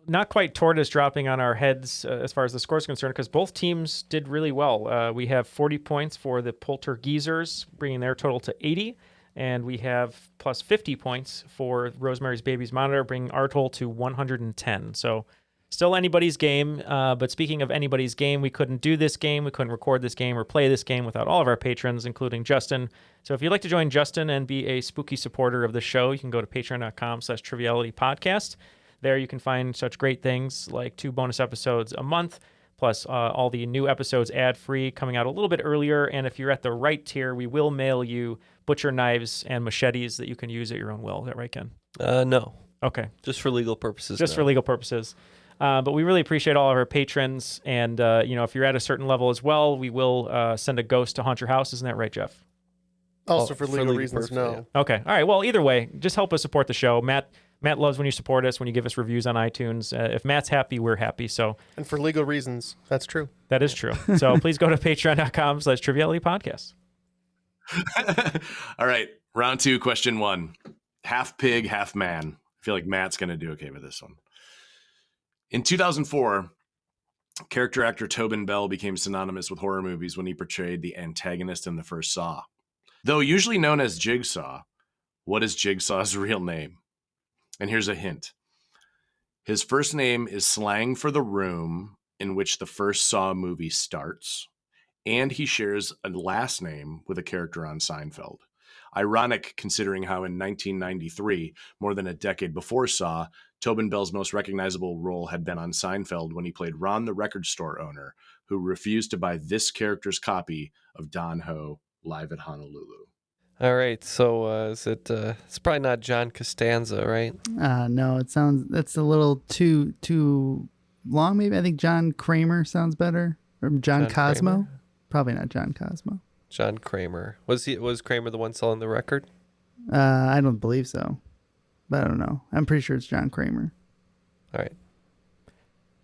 not quite tortoise dropping on our heads as far as the score is concerned, because both teams did really well. We have 40 points for the Poltergeezers, bringing their total to 80. And we have plus 50 points for Rosemary's Baby's Monitor, bringing our total to 110. So still anybody's game. But speaking of anybody's game, we couldn't do this game. We couldn't record this game or play this game without all of our patrons, including Justin. So if you'd like to join Justin and be a spooky supporter of the show, you can go to patreon.com/trivialitypodcast. There you can find such great things like 2 bonus episodes a month, plus all the new episodes ad-free coming out a little bit earlier. And if you're at the right tier, we will mail you butcher knives and machetes that you can use at your own will. Is that right, Ken? No. Okay. Just for legal purposes. Just for legal purposes. But we really appreciate all of our patrons. And, if you're at a certain level as well, we will send a ghost to haunt your house. Isn't that right, Jeff? Also for legal reasons, no. Yeah. Okay. All right. Well, either way, just help us support the show. Matt loves when you support us, when you give us reviews on iTunes. If Matt's happy, we're happy. So, and for legal reasons, that's true. That is true. So please go to patreon.com/trivialitypodcast. All right. Round 2, question 1. Half pig, half man. I feel like Matt's going to do okay with this one. In 2004, character actor Tobin Bell became synonymous with horror movies when he portrayed the antagonist in the first Saw. Though usually known as Jigsaw, what is Jigsaw's real name? And here's a hint. His first name is slang for the room in which the first Saw movie starts, and he shares a last name with a character on Seinfeld. Ironic considering how in 1993, more than a decade before Saw, Tobin Bell's most recognizable role had been on Seinfeld when he played Ron the record store owner who refused to buy this character's copy of Don Ho Live at Honolulu. All right, so it's probably not John Costanza, right? No, that's a little too long. Maybe I think John Kramer sounds better, or John Cosmo. Kramer? Probably not John Cosmo. John Kramer. Was Kramer the one selling the record? I don't believe so, but I don't know. I'm pretty sure it's John Kramer. All right.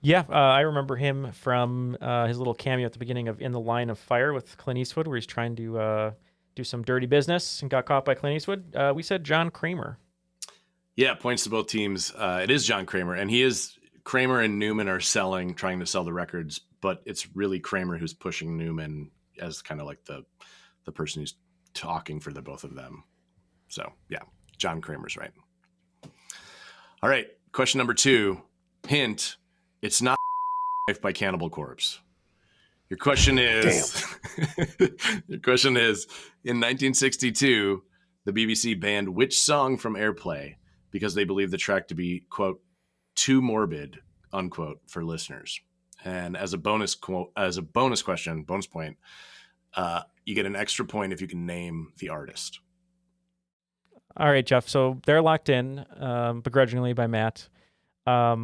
Yeah, I remember him from his little cameo at the beginning of In the Line of Fire with Clint Eastwood, where he's trying to do some dirty business and got caught by Clint Eastwood. We said John Kramer. Yeah, points to both teams. It is John Kramer, and Kramer and Newman are trying to sell the records, but it's really Kramer who's pushing Newman as kind of like the person who's talking for the both of them. So yeah, John Kramer's right. All right, question number 2. Hint: it's not by Cannibal Corpse. Your question is, in 1962, the BBC banned which song from airplay because they believed the track to be, quote, too morbid, unquote, for listeners. And as a bonus point, you get an extra point if you can name the artist. All right, Jeff. So they're locked in begrudgingly by Matt. I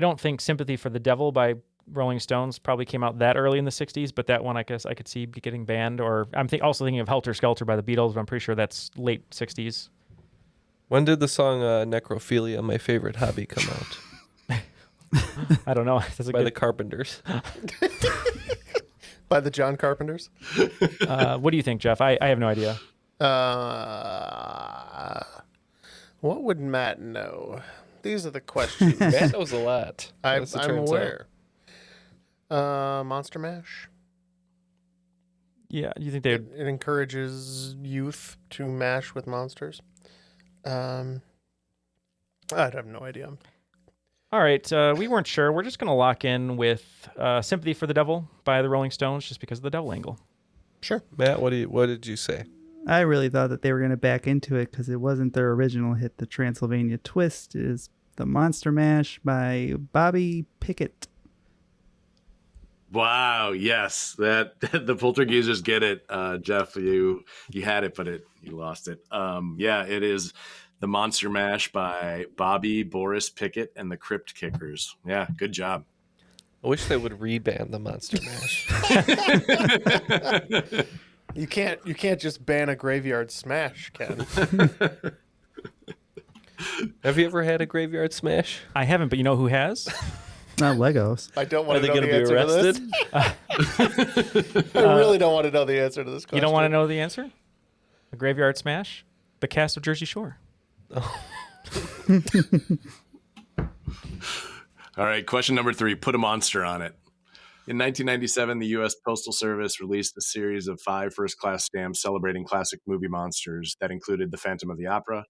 don't think Sympathy for the Devil by Rolling Stones probably came out that early in the 60s, but that one I guess I could see getting banned. Or I'm also thinking of Helter Skelter by the Beatles, but I'm pretty sure that's late 60s. When did the song Necrophilia, My Favorite Hobby, come out? I don't know. By the Carpenters. By the John Carpenters? What do you think, Jeff? I have no idea. What would Matt know? These are the questions. Matt knows a lot. I'm aware. Monster Mash. Yeah, you think they would... It encourages youth to mash with monsters. I'd have no idea. All right, we weren't sure. We're just going to lock in with Sympathy for the Devil by the Rolling Stones just because of the devil angle. Sure. Matt, what did you say? I really thought that they were going to back into it because it wasn't their original hit. The Transylvania Twist is the Monster Mash by Bobby Pickett. Wow, yes, that the Poltergeezers get it. Jeff, you had it, but you lost it. Yeah, it is the Monster Mash by Bobby Boris Pickett and the Crypt Kickers. Yeah, good job. I wish they would reban the Monster Mash. You can't just ban a graveyard smash, Ken. Have you ever had a graveyard smash? I haven't, but you know who has? Not Legos. I don't want to know gonna the answer to this. I really don't want to know the answer to this question. You don't want to know the answer? A graveyard smash? The cast of Jersey Shore. Oh. All right, question number 3. Put a monster on it. In 1997, the U.S. Postal Service released a series of 5 first-class stamps celebrating classic movie monsters that included The Phantom of the Opera,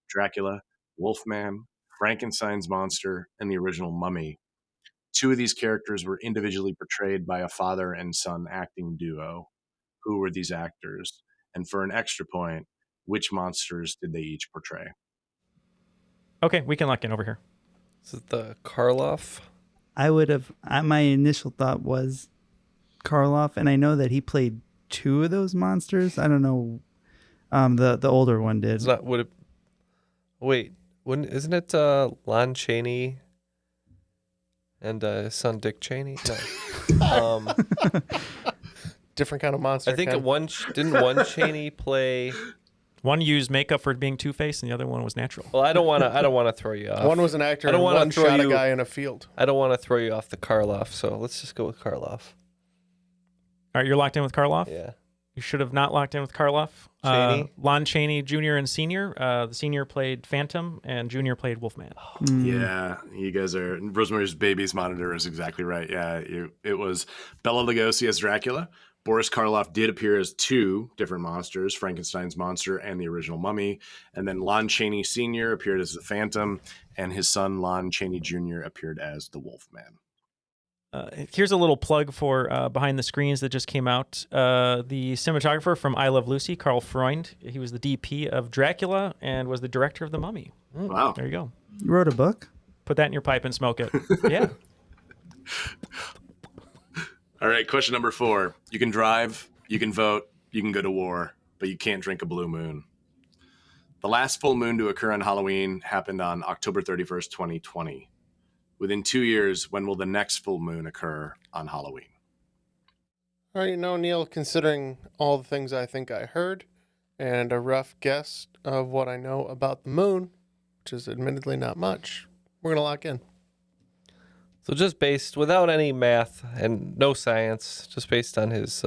Dracula, Wolfman, Frankenstein's monster, and the original Mummy. 2 of these characters were individually portrayed by a father and son acting duo. Who were these actors? And for an extra point, which monsters did they each portray? Okay, we can lock in over here. Is it the Karloff? My initial thought was Karloff, and I know that he played 2 of those monsters. I don't know. The older one did. It's not, isn't it Lon Chaney and his son Dick Cheney? No. Different kind of monster. I think didn't one Chaney play... One used makeup for being Two-Face, and the other one was natural. Well, I don't want to throw you off. One was an actor, and one shot a guy in a field. I don't want to throw you off the Karloff, so let's just go with Karloff. All right, you're locked in with Karloff? Yeah. You should have not locked in with Karloff. Chaney? Lon Chaney Jr. and Sr. The senior played Phantom, and Jr. played Wolfman. Yeah, you guys are... Rosemary's Baby's monitor is exactly right. Yeah, it was Bela Lugosi as Dracula. Boris Karloff did appear as 2 different monsters, Frankenstein's monster and the original Mummy. And then Lon Chaney Sr. appeared as the Phantom, and his son Lon Chaney Jr. appeared as the Wolfman. Here's a little plug for Behind the Screens that just came out. The cinematographer from I Love Lucy, Karl Freund, he was the DP of Dracula and was the director of The Mummy. Wow. There you go. You wrote a book? Put that in your pipe and smoke it. Yeah. All right, question number 4. You can drive, you can vote, you can go to war, but you can't drink a blue moon. The last full moon to occur on Halloween happened on October 31st, 2020. Within 2 years, when will the next full moon occur on Halloween? All right, Neal, considering all the things I think I heard and a rough guess of what I know about the moon, which is admittedly not much, we're going to lock in. So just based, without any math and no science, just based on his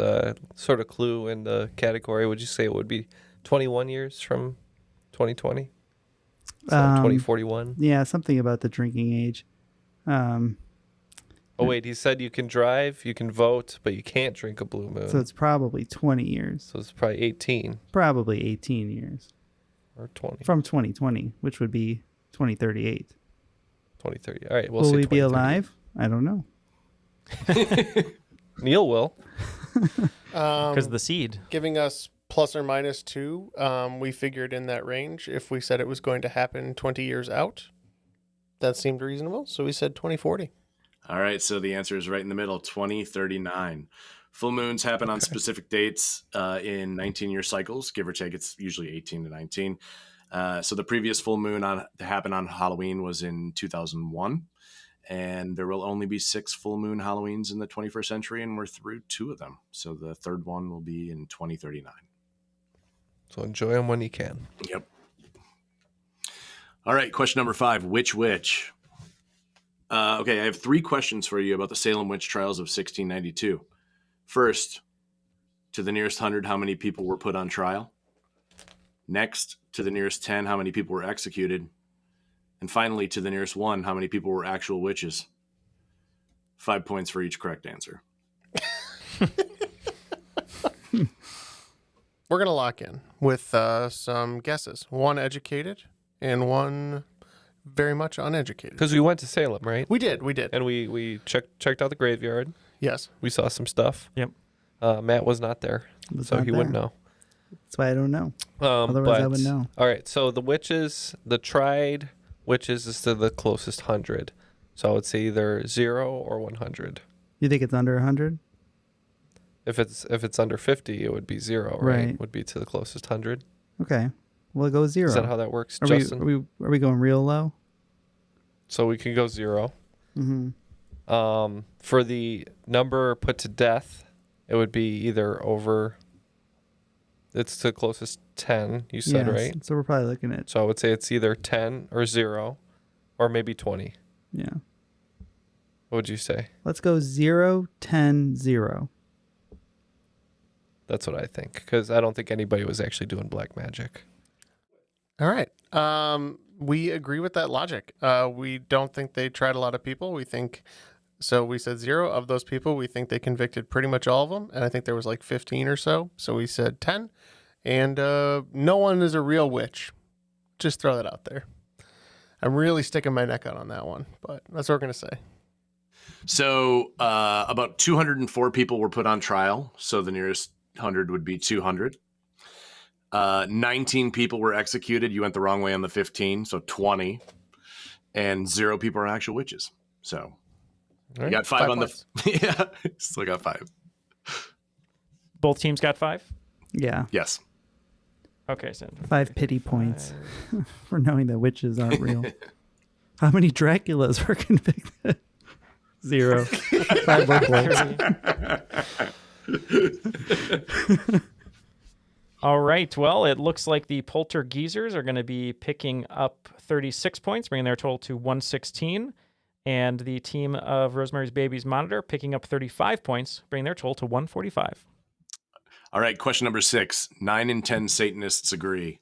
sort of clue in the category, would you say it would be 21 years from 2020? So 2041? Yeah, something about the drinking age. Oh, wait, he said you can drive, you can vote, but you can't drink a blue moon. So it's probably 20 years. So it's probably 18. Probably 18 years. Or 20. From 2020, which would be 2038. 2030. All right, will we be alive? I don't know. Neal will. Because of the seed. Giving us plus or minus 2, we figured in that range if we said it was going to happen 20 years out. That seemed reasonable, so we said 2040. All right, so the answer is right in the middle, 2039. Full moons happen on specific dates in 19-year cycles, give or take. It's usually 18 to 19. So the previous full moon to happen on Halloween was in 2001, and there will only be 6 full moon Halloweens in the 21st century, and we're through 2 of them. So the third one will be in 2039. So enjoy them when you can. Yep. All right, question number 5, which witch? Okay, I have 3 questions for you about the Salem witch trials of 1692. First, to the nearest 100, how many people were put on trial? Next, to the nearest 10, how many people were executed? And finally, to the nearest 1, how many people were actual witches? 5 points for each correct answer. We're going to lock in with some guesses. 1 educated and 1 very much uneducated. Because we went to Salem, right? We did. And we checked out the graveyard. Yes. We saw some stuff. Yep. Matt was not there, so he wouldn't know. That's why I don't know. Otherwise, I would know. All right, so the witches, the tried witches is to the closest 100. So I would say either 0 or 100. You think it's under 100? If it's under 50, it would be 0, right? Would be to the closest 100. Okay. We'll go 0. Is that how that works, are Justin? Are we going real low? So we can go 0. Mm-hmm. For the number put to death, it would be either over. It's the closest 10, you said, right? So we're probably looking at. So I would say it's either 10 or 0, or maybe 20. Yeah. What would you say? Let's go 0, 10, 0. That's what I think, because I don't think anybody was actually doing black magic. All right. We agree with that logic. We don't think they tried a lot of people. We think, so we said 0 of those people. We think they convicted pretty much all of them. And I think there was like 15 or so. So we said 10. And no one is a real witch. Just throw that out there. I'm really sticking my neck out on that one, but that's what we're going to say. So about 204 people were put on trial. So the nearest 100 would be 200. 19 people were executed. You went the wrong way on the 15, so 20. And 0 people are actual witches. So you got 5 on points. Yeah, still got 5. Both teams got 5? Yeah. Yes. Okay, so 5 pity points for knowing that witches aren't real. How many Draculas were convicted? 0. 5 more points. All right. Well, it looks like the Poltergeezers are going to be picking up 36 points, bringing their total to 116. And the team of Rosemary's Baby's Monitor picking up 35 points, bringing their total to 145. All right, question number 6. 9 in 10 Satanists agree.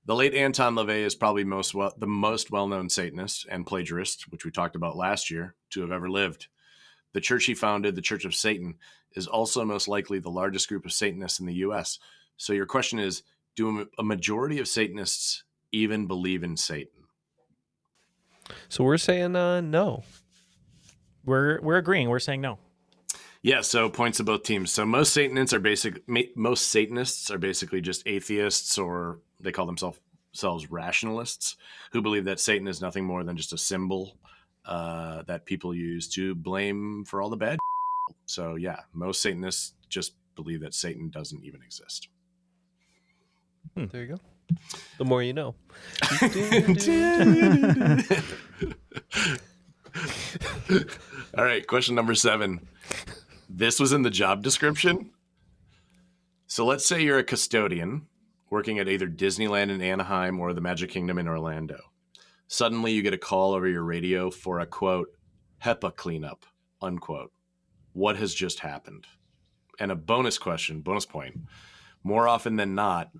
The late Anton LaVey is probably the most well-known Satanist and plagiarist, which we talked about last year, to have ever lived. The church he founded, the Church of Satan, is also most likely the largest group of Satanists in the U.S. So your question is, do a majority of Satanists even believe in Satan? So we're saying no. We're agreeing. We're saying no. Yeah, so points to both teams. So most Satanists are basically just atheists, or they call themselves rationalists, who believe that Satan is nothing more than just a symbol that people use to blame for all the bad. So yeah, most Satanists just believe that Satan doesn't even exist. There you go. The more you know. All right, question number 7. This was in the job description. So let's say you're a custodian working at either Disneyland in Anaheim or the Magic Kingdom in Orlando. Suddenly you get a call over your radio for a, quote, HEPA cleanup, unquote. What has just happened? And a bonus point. More often than not,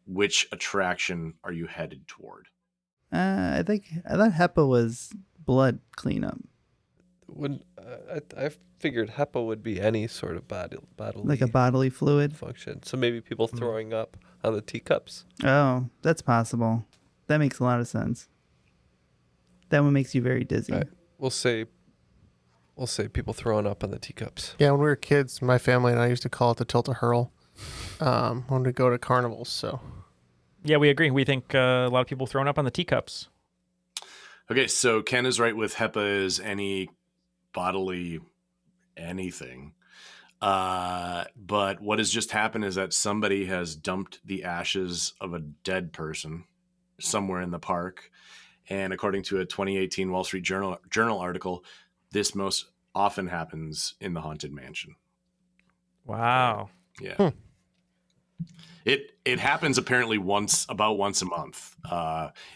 which attraction are you headed toward? I thought HEPA was blood cleanup. When I figured HEPA would be any sort of bodily, Like a bodily fluid function. So maybe people throwing up on the teacups. Oh, that's possible. That makes a lot of sense. That one makes you very dizzy. Right. We'll say people throwing up on the teacups. Yeah, when we were kids, my family and I used to call it the tilt-a-hurl when we go to carnivals. So Yeah, we agree. We think a lot of people throwing up on the teacups. Okay, so Ken is right with HEPA is any bodily anything. But what has just happened is that somebody has dumped the ashes of a dead person somewhere in the park. And according to a 2018 Wall Street Journal article, this most often happens in the Haunted Mansion. Wow. Yeah. It happens apparently about once a month.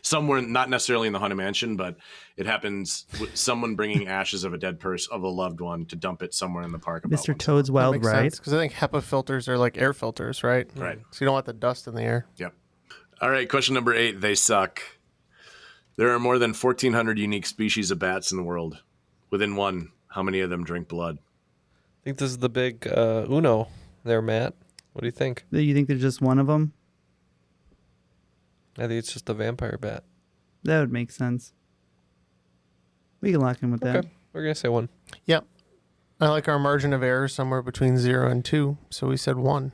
Somewhere, not necessarily in the Haunted Mansion, but it happens with someone bringing ashes of a dead person, of a loved one, to dump it somewhere in the park. Mr. Toad's Wild Ride. Because I think HEPA filters are like air filters, right? Right. So you don't want the dust in the air. Yep. All right, question number 8. They suck. There are more than 1,400 unique species of bats in the world. Within one, how many of them drink blood? I think this is the big Uno there, Matt. What do you think? You think there's just one of them? I think it's just a vampire bat. That would make sense. We can lock in with that. Okay, we're going to say 1. Yep. I like our margin of error somewhere between 0 and 2, so we said 1.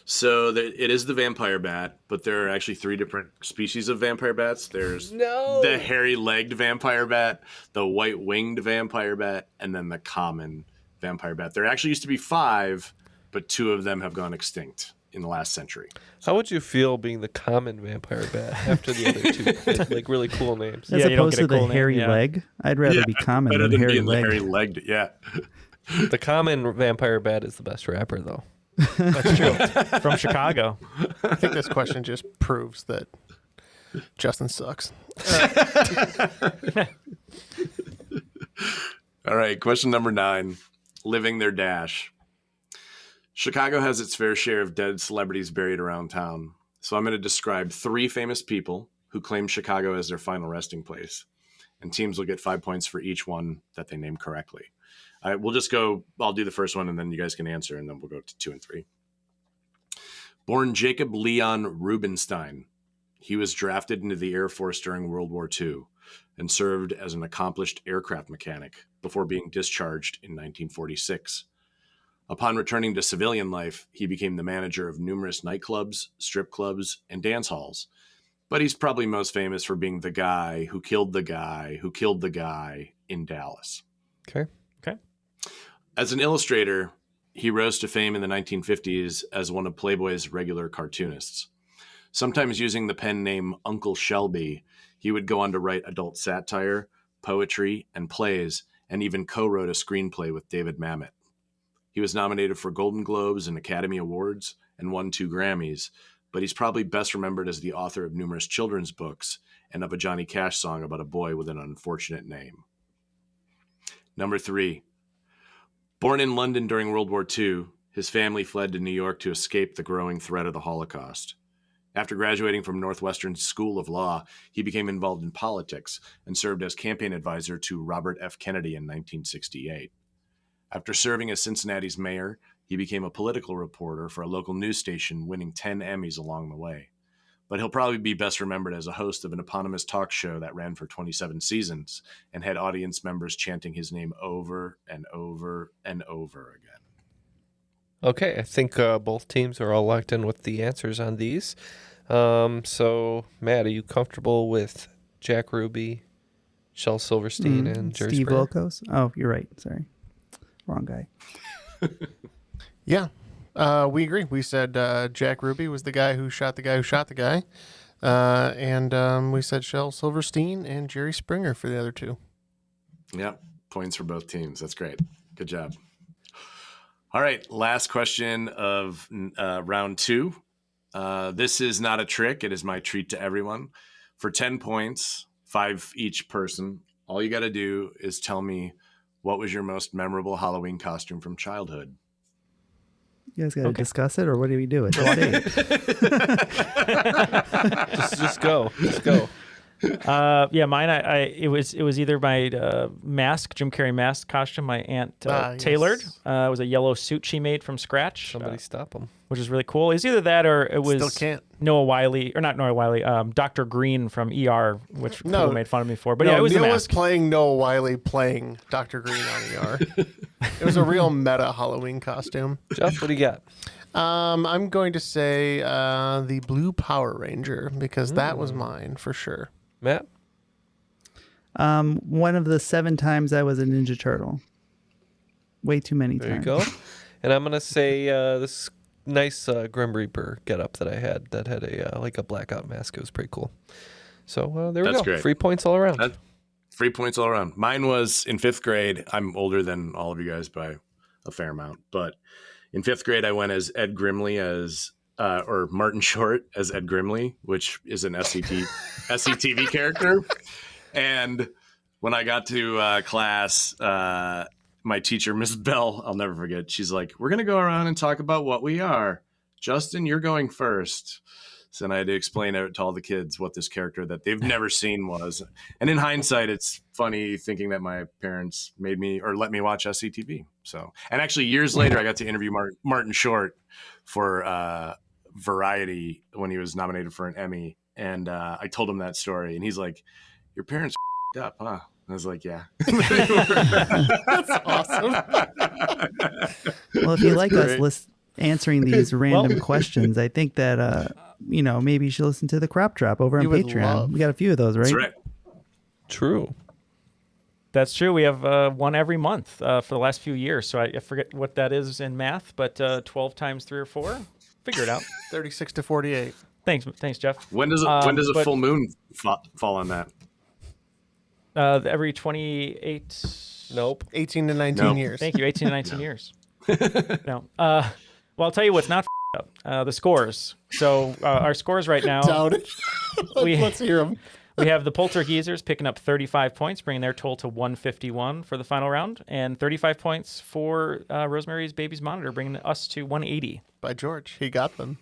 So it is the vampire bat, but there are actually 3 different species of vampire bats. There's the hairy-legged vampire bat, the white-winged vampire bat, and then the common vampire bat. There actually used to be 5, but 2 of them have gone extinct in the last century. How would you feel being the common vampire bat after the other 2? Like really cool names. As opposed to the hairy leg, I'd rather be common better than hairy being leg. the hairy-legged, yeah. The common vampire bat is the best rapper, though. That's true. From Chicago. I think this question just proves that Justin sucks. All right, question number 9. Living their dash. Chicago has its fair share of dead celebrities buried around town. So I'm going to describe 3 famous people who claim Chicago as their final resting place. And teams will get 5 points for each one that they name correctly. We'll just go, I'll do the first one and then you guys can answer, and then we'll go to 2 and 3. Born Jacob Leon Rubenstein, he was drafted into the Air Force during World War II and served as an accomplished aircraft mechanic before being discharged in 1946. Upon returning to civilian life, he became the manager of numerous nightclubs, strip clubs, and dance halls. But he's probably most famous for being the guy who killed the guy who killed the guy in Dallas. Okay. As an illustrator, he rose to fame in the 1950s as one of Playboy's regular cartoonists. Sometimes using the pen name Uncle Shelby, he would go on to write adult satire, poetry, and plays, and even co-wrote a screenplay with David Mamet. He was nominated for Golden Globes and Academy Awards and won 2 Grammys, but he's probably best remembered as the author of numerous children's books and of a Johnny Cash song about a boy with an unfortunate name. Number 3. Born in London during World War II, his family fled to New York to escape the growing threat of the Holocaust. After graduating from Northwestern School of Law, he became involved in politics and served as campaign advisor to Robert F. Kennedy in 1968. After serving as Cincinnati's mayor, he became a political reporter for a local news station, winning 10 Emmys along the way. but he'll probably be best remembered as a host of an eponymous talk show that ran for 27 seasons and had audience members chanting his name over and over and over again. Okay, I think both teams are all locked in with the answers on these. So, Matt, are you comfortable with Jack Ruby, Shel Silverstein, and Jerry Steve Springer? Wilkos. Oh, you're right. Sorry. Wrong guy. Yeah, we agree. We said Jack Ruby was the guy who shot the guy who shot the guy. And we said Shel Silverstein and Jerry Springer for the other two. Yep, points for both teams. That's great. Good job. All right, last question of round 2. This is not a trick. It is my treat to everyone. For 10 points, 5 each person, all you got to do is tell me what was your most memorable Halloween costume from childhood. You guys got to discuss it, or what do we do? It's all day. just go. Just go. Yeah, mine. It was either my mask, Jim Carrey mask costume. My aunt tailored. It was a yellow suit she made from scratch. Somebody stop him. Which is really cool. It's either that or it was Still can't. Noah Wiley, or not Noah Wiley, Dr. Green from ER, which people made fun of me for. But yeah, it was Neil the was mask. playing Noah Wiley playing Dr. Green on ER. It was a real meta Halloween costume. Jeff, what do you got? I'm going to say the Blue Power Ranger, because that was mine for sure. Matt? One of the 7 times I was a Ninja Turtle. Way too many There times. you go. And I'm going to say this nice Grim Reaper getup that I had that had a like a blackout mask. It was pretty cool. So there we That's go. great. 3 points all around. 3 points all around. Mine was in 5th grade. I'm older than all of you guys by a fair amount. But in 5th grade, I went as Ed Grimley or Martin Short as Ed Grimley, which is an SCTV character. And when I got to class, my teacher, Miss Bell, I'll never forget, she's like, we're going to go around and talk about what we are. Justin, you're going first. So then I had to explain to all the kids what this character that they've never seen was. And in hindsight, it's funny thinking that my parents made me or let me watch SCTV. So, and actually years later, I got to interview Martin Short for Variety when he was nominated for an Emmy. And I told him that story. And he's like, your parents up, huh? I was like, yeah. That's awesome. Well, if you like us answering these random questions, I think that, maybe you should listen to the Crop Drop over on Patreon. We got a few of those, right? That's right. True. That's true. We have one every month for the last few years. So I forget what that is in math, but 12 times 3 or 4. Figure it out. 36 to 48. Thanks, Jeff. When does a full moon fall on that? Every 28. Nope. 18 to 19 years. Thank you. 18 to 19 years. No. Well, I'll tell you what's not up. The scores. So our scores right now. Doubt it. Let's hear them. We have the Poltergeezers picking up 35 points, bringing their total to 151 for the final round, and 35 points for Rosemary's Baby's Monitor, bringing us to 180. By George, he got them.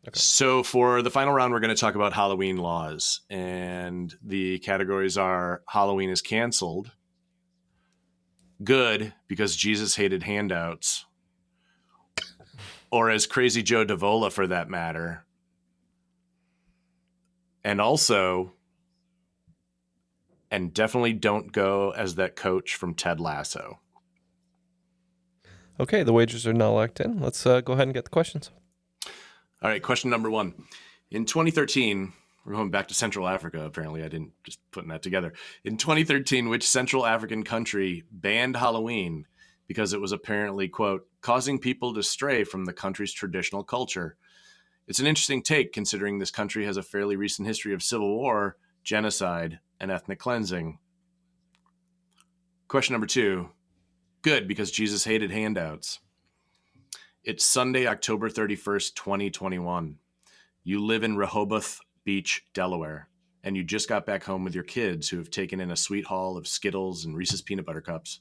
Okay. So for the final round, we're going to talk about Halloween laws, and the categories are Halloween is canceled, good because Jesus hated handouts, or as Crazy Joe Davola for that matter, and also, and definitely don't go as that coach from Ted Lasso. Okay, the wagers are now locked in. Let's go ahead and get the questions. All right, question number 1. In 2013, we're going back to Central Africa, apparently. I didn't just putting that together. In 2013, which Central African country banned Halloween because it was apparently, quote, causing people to stray from the country's traditional culture? It's an interesting take, considering this country has a fairly recent history of civil war, genocide, and ethnic cleansing. Question number 2. Good, because Jesus hated handouts. It's Sunday, October 31st, 2021. You live in Rehoboth Beach, Delaware, and you just got back home with your kids who have taken in a sweet haul of Skittles and Reese's peanut butter cups.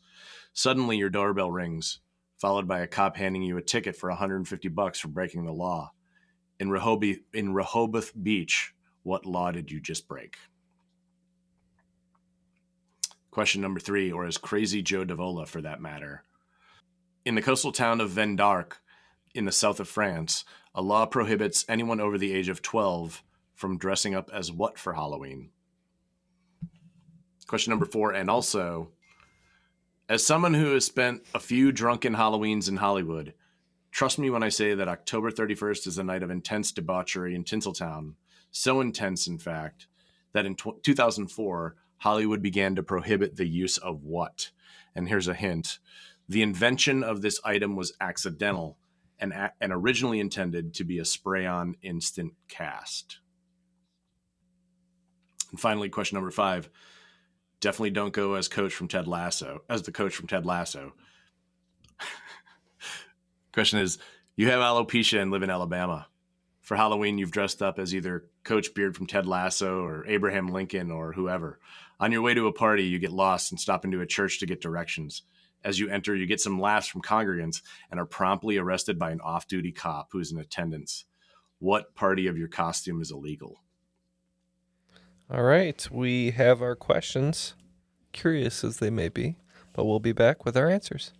Suddenly, your doorbell rings, followed by a cop handing you a ticket for $150 for breaking the law. In Rehoboth Beach, what law did you just break? Question number 3, or as Crazy Joe Davola for that matter. In the coastal town of Vendarc, in the south of France, a law prohibits anyone over the age of 12 from dressing up as what for Halloween? Question number 4, and also, as someone who has spent a few drunken Halloweens in Hollywood, trust me when I say that October 31st is a night of intense debauchery in Tinseltown. So intense, in fact, that in 2004, Hollywood began to prohibit the use of what? And here's a hint. The invention of this item was accidental and originally intended to be a spray-on instant cast. And finally, question number 5. Definitely don't go as the coach from Ted Lasso. Question is, you have alopecia and live in Alabama. For Halloween, you've dressed up as either Coach Beard from Ted Lasso or Abraham Lincoln or whoever. On your way to a party, you get lost and stop into a church to get directions. As you enter, you get some laughs from congregants and are promptly arrested by an off-duty cop who is in attendance. What party of your costume is illegal? All right, we have our questions, curious as they may be, but we'll be back with our answers.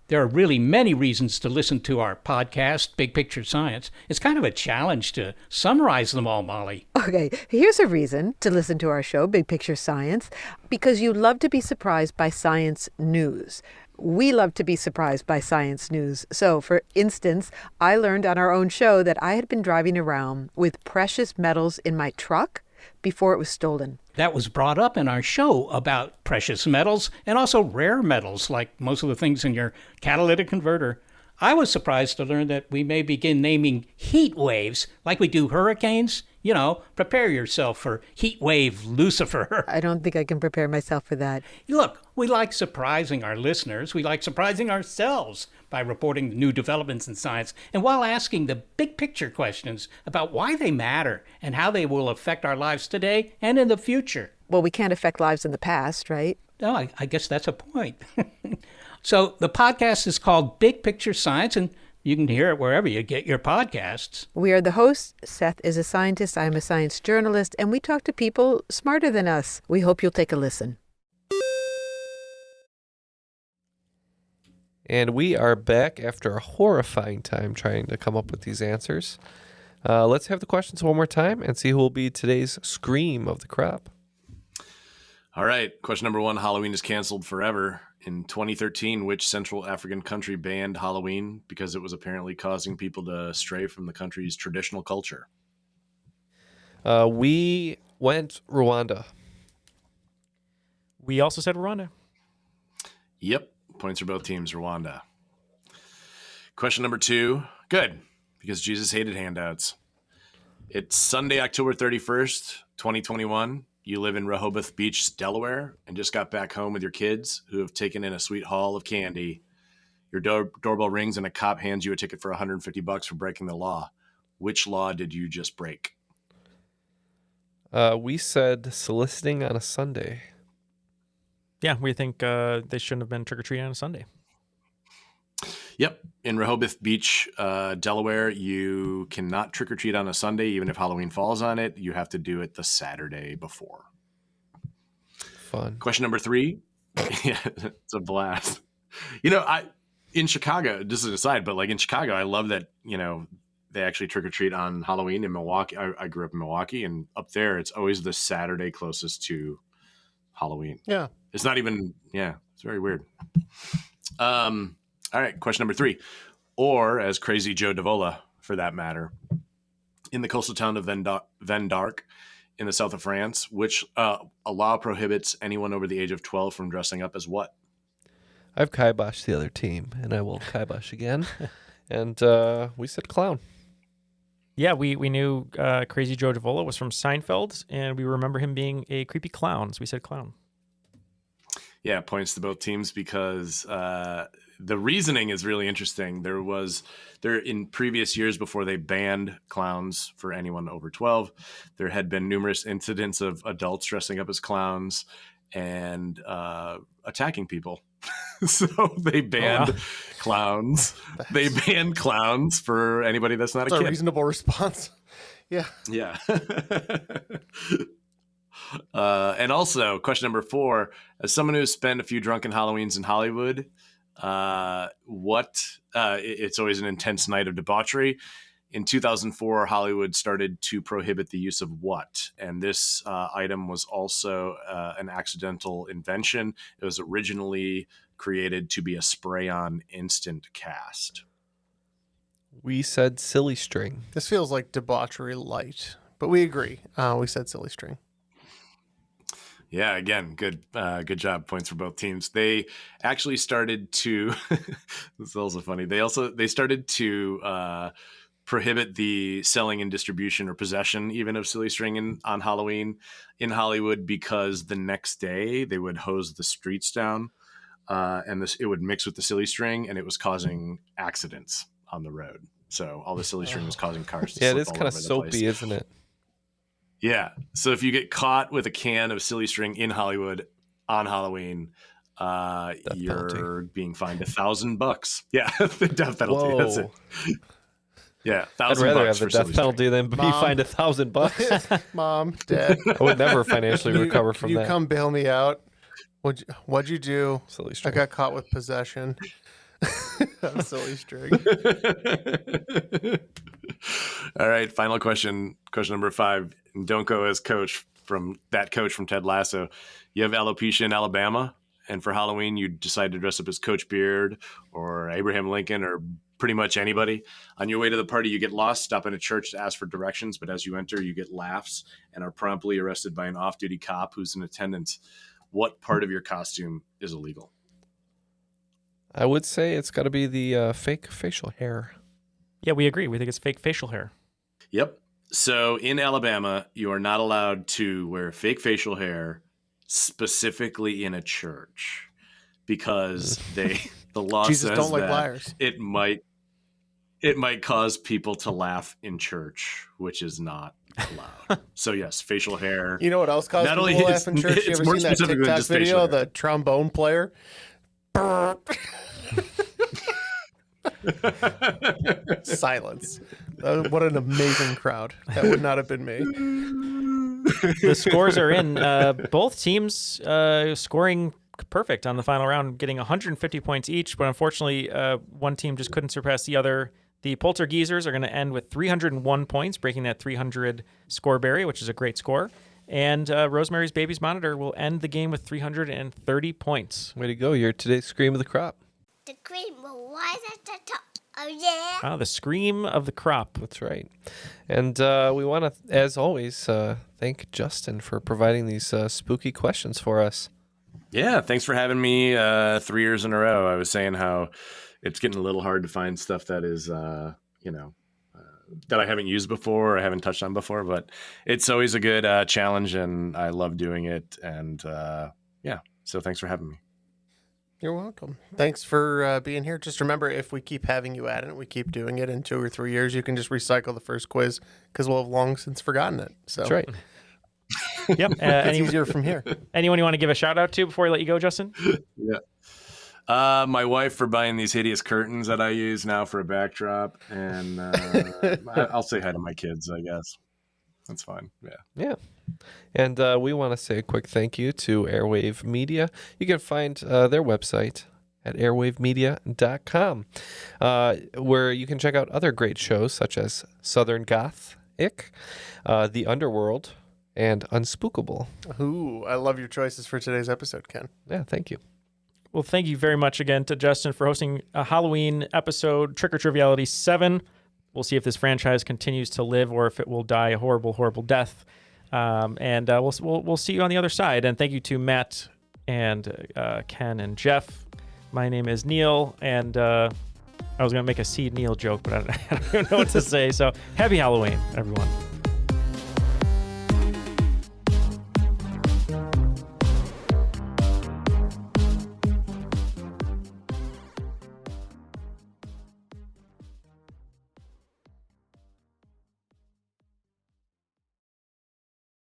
There are really many reasons to listen to our podcast, Big Picture Science. It's kind of a challenge to summarize them all, Molly. Okay, here's a reason to listen to our show, Big Picture Science, because you love to be surprised by science news. We love to be surprised by science news. So, for instance, I learned on our own show that I had been driving around with precious metals in my truck before it was stolen. That was brought up in our show about precious metals and also rare metals, like most of the things in your catalytic converter. I was surprised to learn that we may begin naming heat waves like we do hurricanes. You know, prepare yourself for heat wave Lucifer. I don't think I can prepare myself for that. Look, we like surprising our listeners. We like surprising ourselves by reporting new developments in science and while asking the big picture questions about why they matter and how they will affect our lives today and in the future. Well, we can't affect lives in the past, right? No, I guess that's a point. So the podcast is called Big Picture Science, and you can hear it wherever you get your podcasts. We are the hosts. Seth is a scientist. I'm a science journalist, and we talk to people smarter than us. We hope you'll take a listen. And we are back after a horrifying time trying to come up with these answers. Let's have the questions one more time and see who will be today's scream of the crop. All right. Question number 1, Halloween is canceled forever. In 2013, which Central African country banned Halloween because it was apparently causing people to stray from the country's traditional culture? We went Rwanda. We also said Rwanda. Yep. Points for both teams, Rwanda. Question number 2. Good, because Jesus hated handouts. It's Sunday, October 31st, 2021. You live in Rehoboth Beach, Delaware, and just got back home with your kids who have taken in a sweet haul of candy. Your doorbell rings and a cop hands you a ticket for $150 for breaking the law. Which law did you just break? We said soliciting on a Sunday. Yeah, we think they shouldn't have been trick-or-treating on a Sunday. Yep. In Rehoboth Beach, Delaware, you cannot trick-or-treat on a Sunday, even if Halloween falls on it. You have to do it the Saturday before. Fun. Question number 3. Yeah, it's a blast. You know, in Chicago, just an aside, but like in Chicago, I love that, you know, they actually trick-or-treat on Halloween in Milwaukee. I grew up in Milwaukee, and up there, it's always the Saturday closest to Halloween. Yeah. It's not even, it's very weird. All right, question number 3. Or, as Crazy Joe Davola, for that matter, in the coastal town of Vendarc in the south of France, which a law prohibits anyone over the age of 12 from dressing up as what? I've kiboshed the other team, and I will kibosh again. And we said clown. Yeah, we knew Crazy Joe Davola was from Seinfeld, and we remember him being a creepy clown, so we said clown. Yeah, points to both teams because the reasoning is really interesting. There in previous years before they banned clowns for anyone over 12, there had been numerous incidents of adults dressing up as clowns and attacking people. So they banned clowns. They banned clowns for anybody that's not a kid. A reasonable response. Yeah. Yeah. And also, question number 4, as someone who's spent a few drunken Halloweens in Hollywood, it's always an intense night of debauchery. In 2004, Hollywood started to prohibit the use of what? And this item was also an accidental invention. It was originally created to be a spray-on instant cast. We said silly string. This feels like debauchery light, but we agree. We said silly string. Yeah, again, good job. Points for both teams. They actually started to. This is also funny. They started to prohibit the selling and distribution or possession even of silly string on Halloween in Hollywood because the next day they would hose the streets down, and it would mix with the silly string, and it was causing accidents on the road. So all the silly string was causing cars to slip it is all kind of over the soapy, place. isn't it? Yeah. So if you get caught with a can of silly string in Hollywood on Halloween, you're being fined $1,000. Yeah, the death penalty. Whoa. That's it. Yeah, I'd $1,000 rather have for the silly death string. penalty than be fined $1,000. Mom, Dad. I would never financially recover from Can you that. come bail me out? What'd you do? Silly I string. got caught with possession of silly string. All right, final question. Question number 5. And don't go as coach from Ted Lasso. You have alopecia in Alabama, and for Halloween you decide to dress up as Coach Beard or Abraham Lincoln or pretty much anybody. On your way to the party, you get lost, stop in a church to ask for directions, but as you enter, you get laughs and are promptly arrested by an off-duty cop who's in attendance. What part of your costume is illegal? I would say it's got to be the fake facial hair. Yeah, we agree. We think it's fake facial hair. Yep. So in Alabama, you are not allowed to wear fake facial hair specifically in a church because the law Jesus says don't like that liars. it might cause people to laugh in church, which is not allowed. So yes, facial hair. You know what else caused Not people only to is- laugh in church? You it's ever more seen that specific than TikTok just facial video, hair. the trombone player? Silence. What an amazing crowd. That would not have been me. The scores are in. Both teams scoring perfect on the final round, getting 150 points each. But unfortunately, one team just couldn't surpass the other. The Poltergeezers are going to end with 301 points, breaking that 300 score barrier, which is a great score. And Rosemary's Baby's Monitor will end the game with 330 points. Way to go. You're today's Scream of the Crop. The cream will rise at the top. Oh, yeah. The scream of the crop. That's right. And we want to, as always, thank Justin for providing these spooky questions for us. Yeah, thanks for having me 3 years in a row. I was saying how it's getting a little hard to find stuff that is, that I haven't used before or I haven't touched on before, but it's always a good challenge, and I love doing it. And so thanks for having me. You're welcome. Thanks for being here. Just remember, if we keep having you at it, we keep doing it in 2 or 3 years, you can just recycle the first quiz because we'll have long since forgotten it. So That's right. Yep. It's easier from here. Anyone you want to give a shout out to before we let you go, Justin? Yeah. My wife for buying these hideous curtains that I use now for a backdrop, and I'll say hi to my kids, I guess. That's fine. Yeah. And we want to say a quick thank you to Airwave Media. You can find their website at airwavemedia.com, where you can check out other great shows such as Southern Gothic, The Underworld, and Unspookable. Ooh, I love your choices for today's episode, Ken. Yeah, thank you. Well, thank you very much again to Justin for hosting a Halloween episode, Trick or Triviality 7. We'll see if this franchise continues to live or if it will die a horrible, horrible death. And we'll see you on the other side. And thank you to Matt and Ken and Jeff. My name is Neal, and I was going to make a Seed Neal joke, but I don't even know what to say. So happy Halloween, everyone.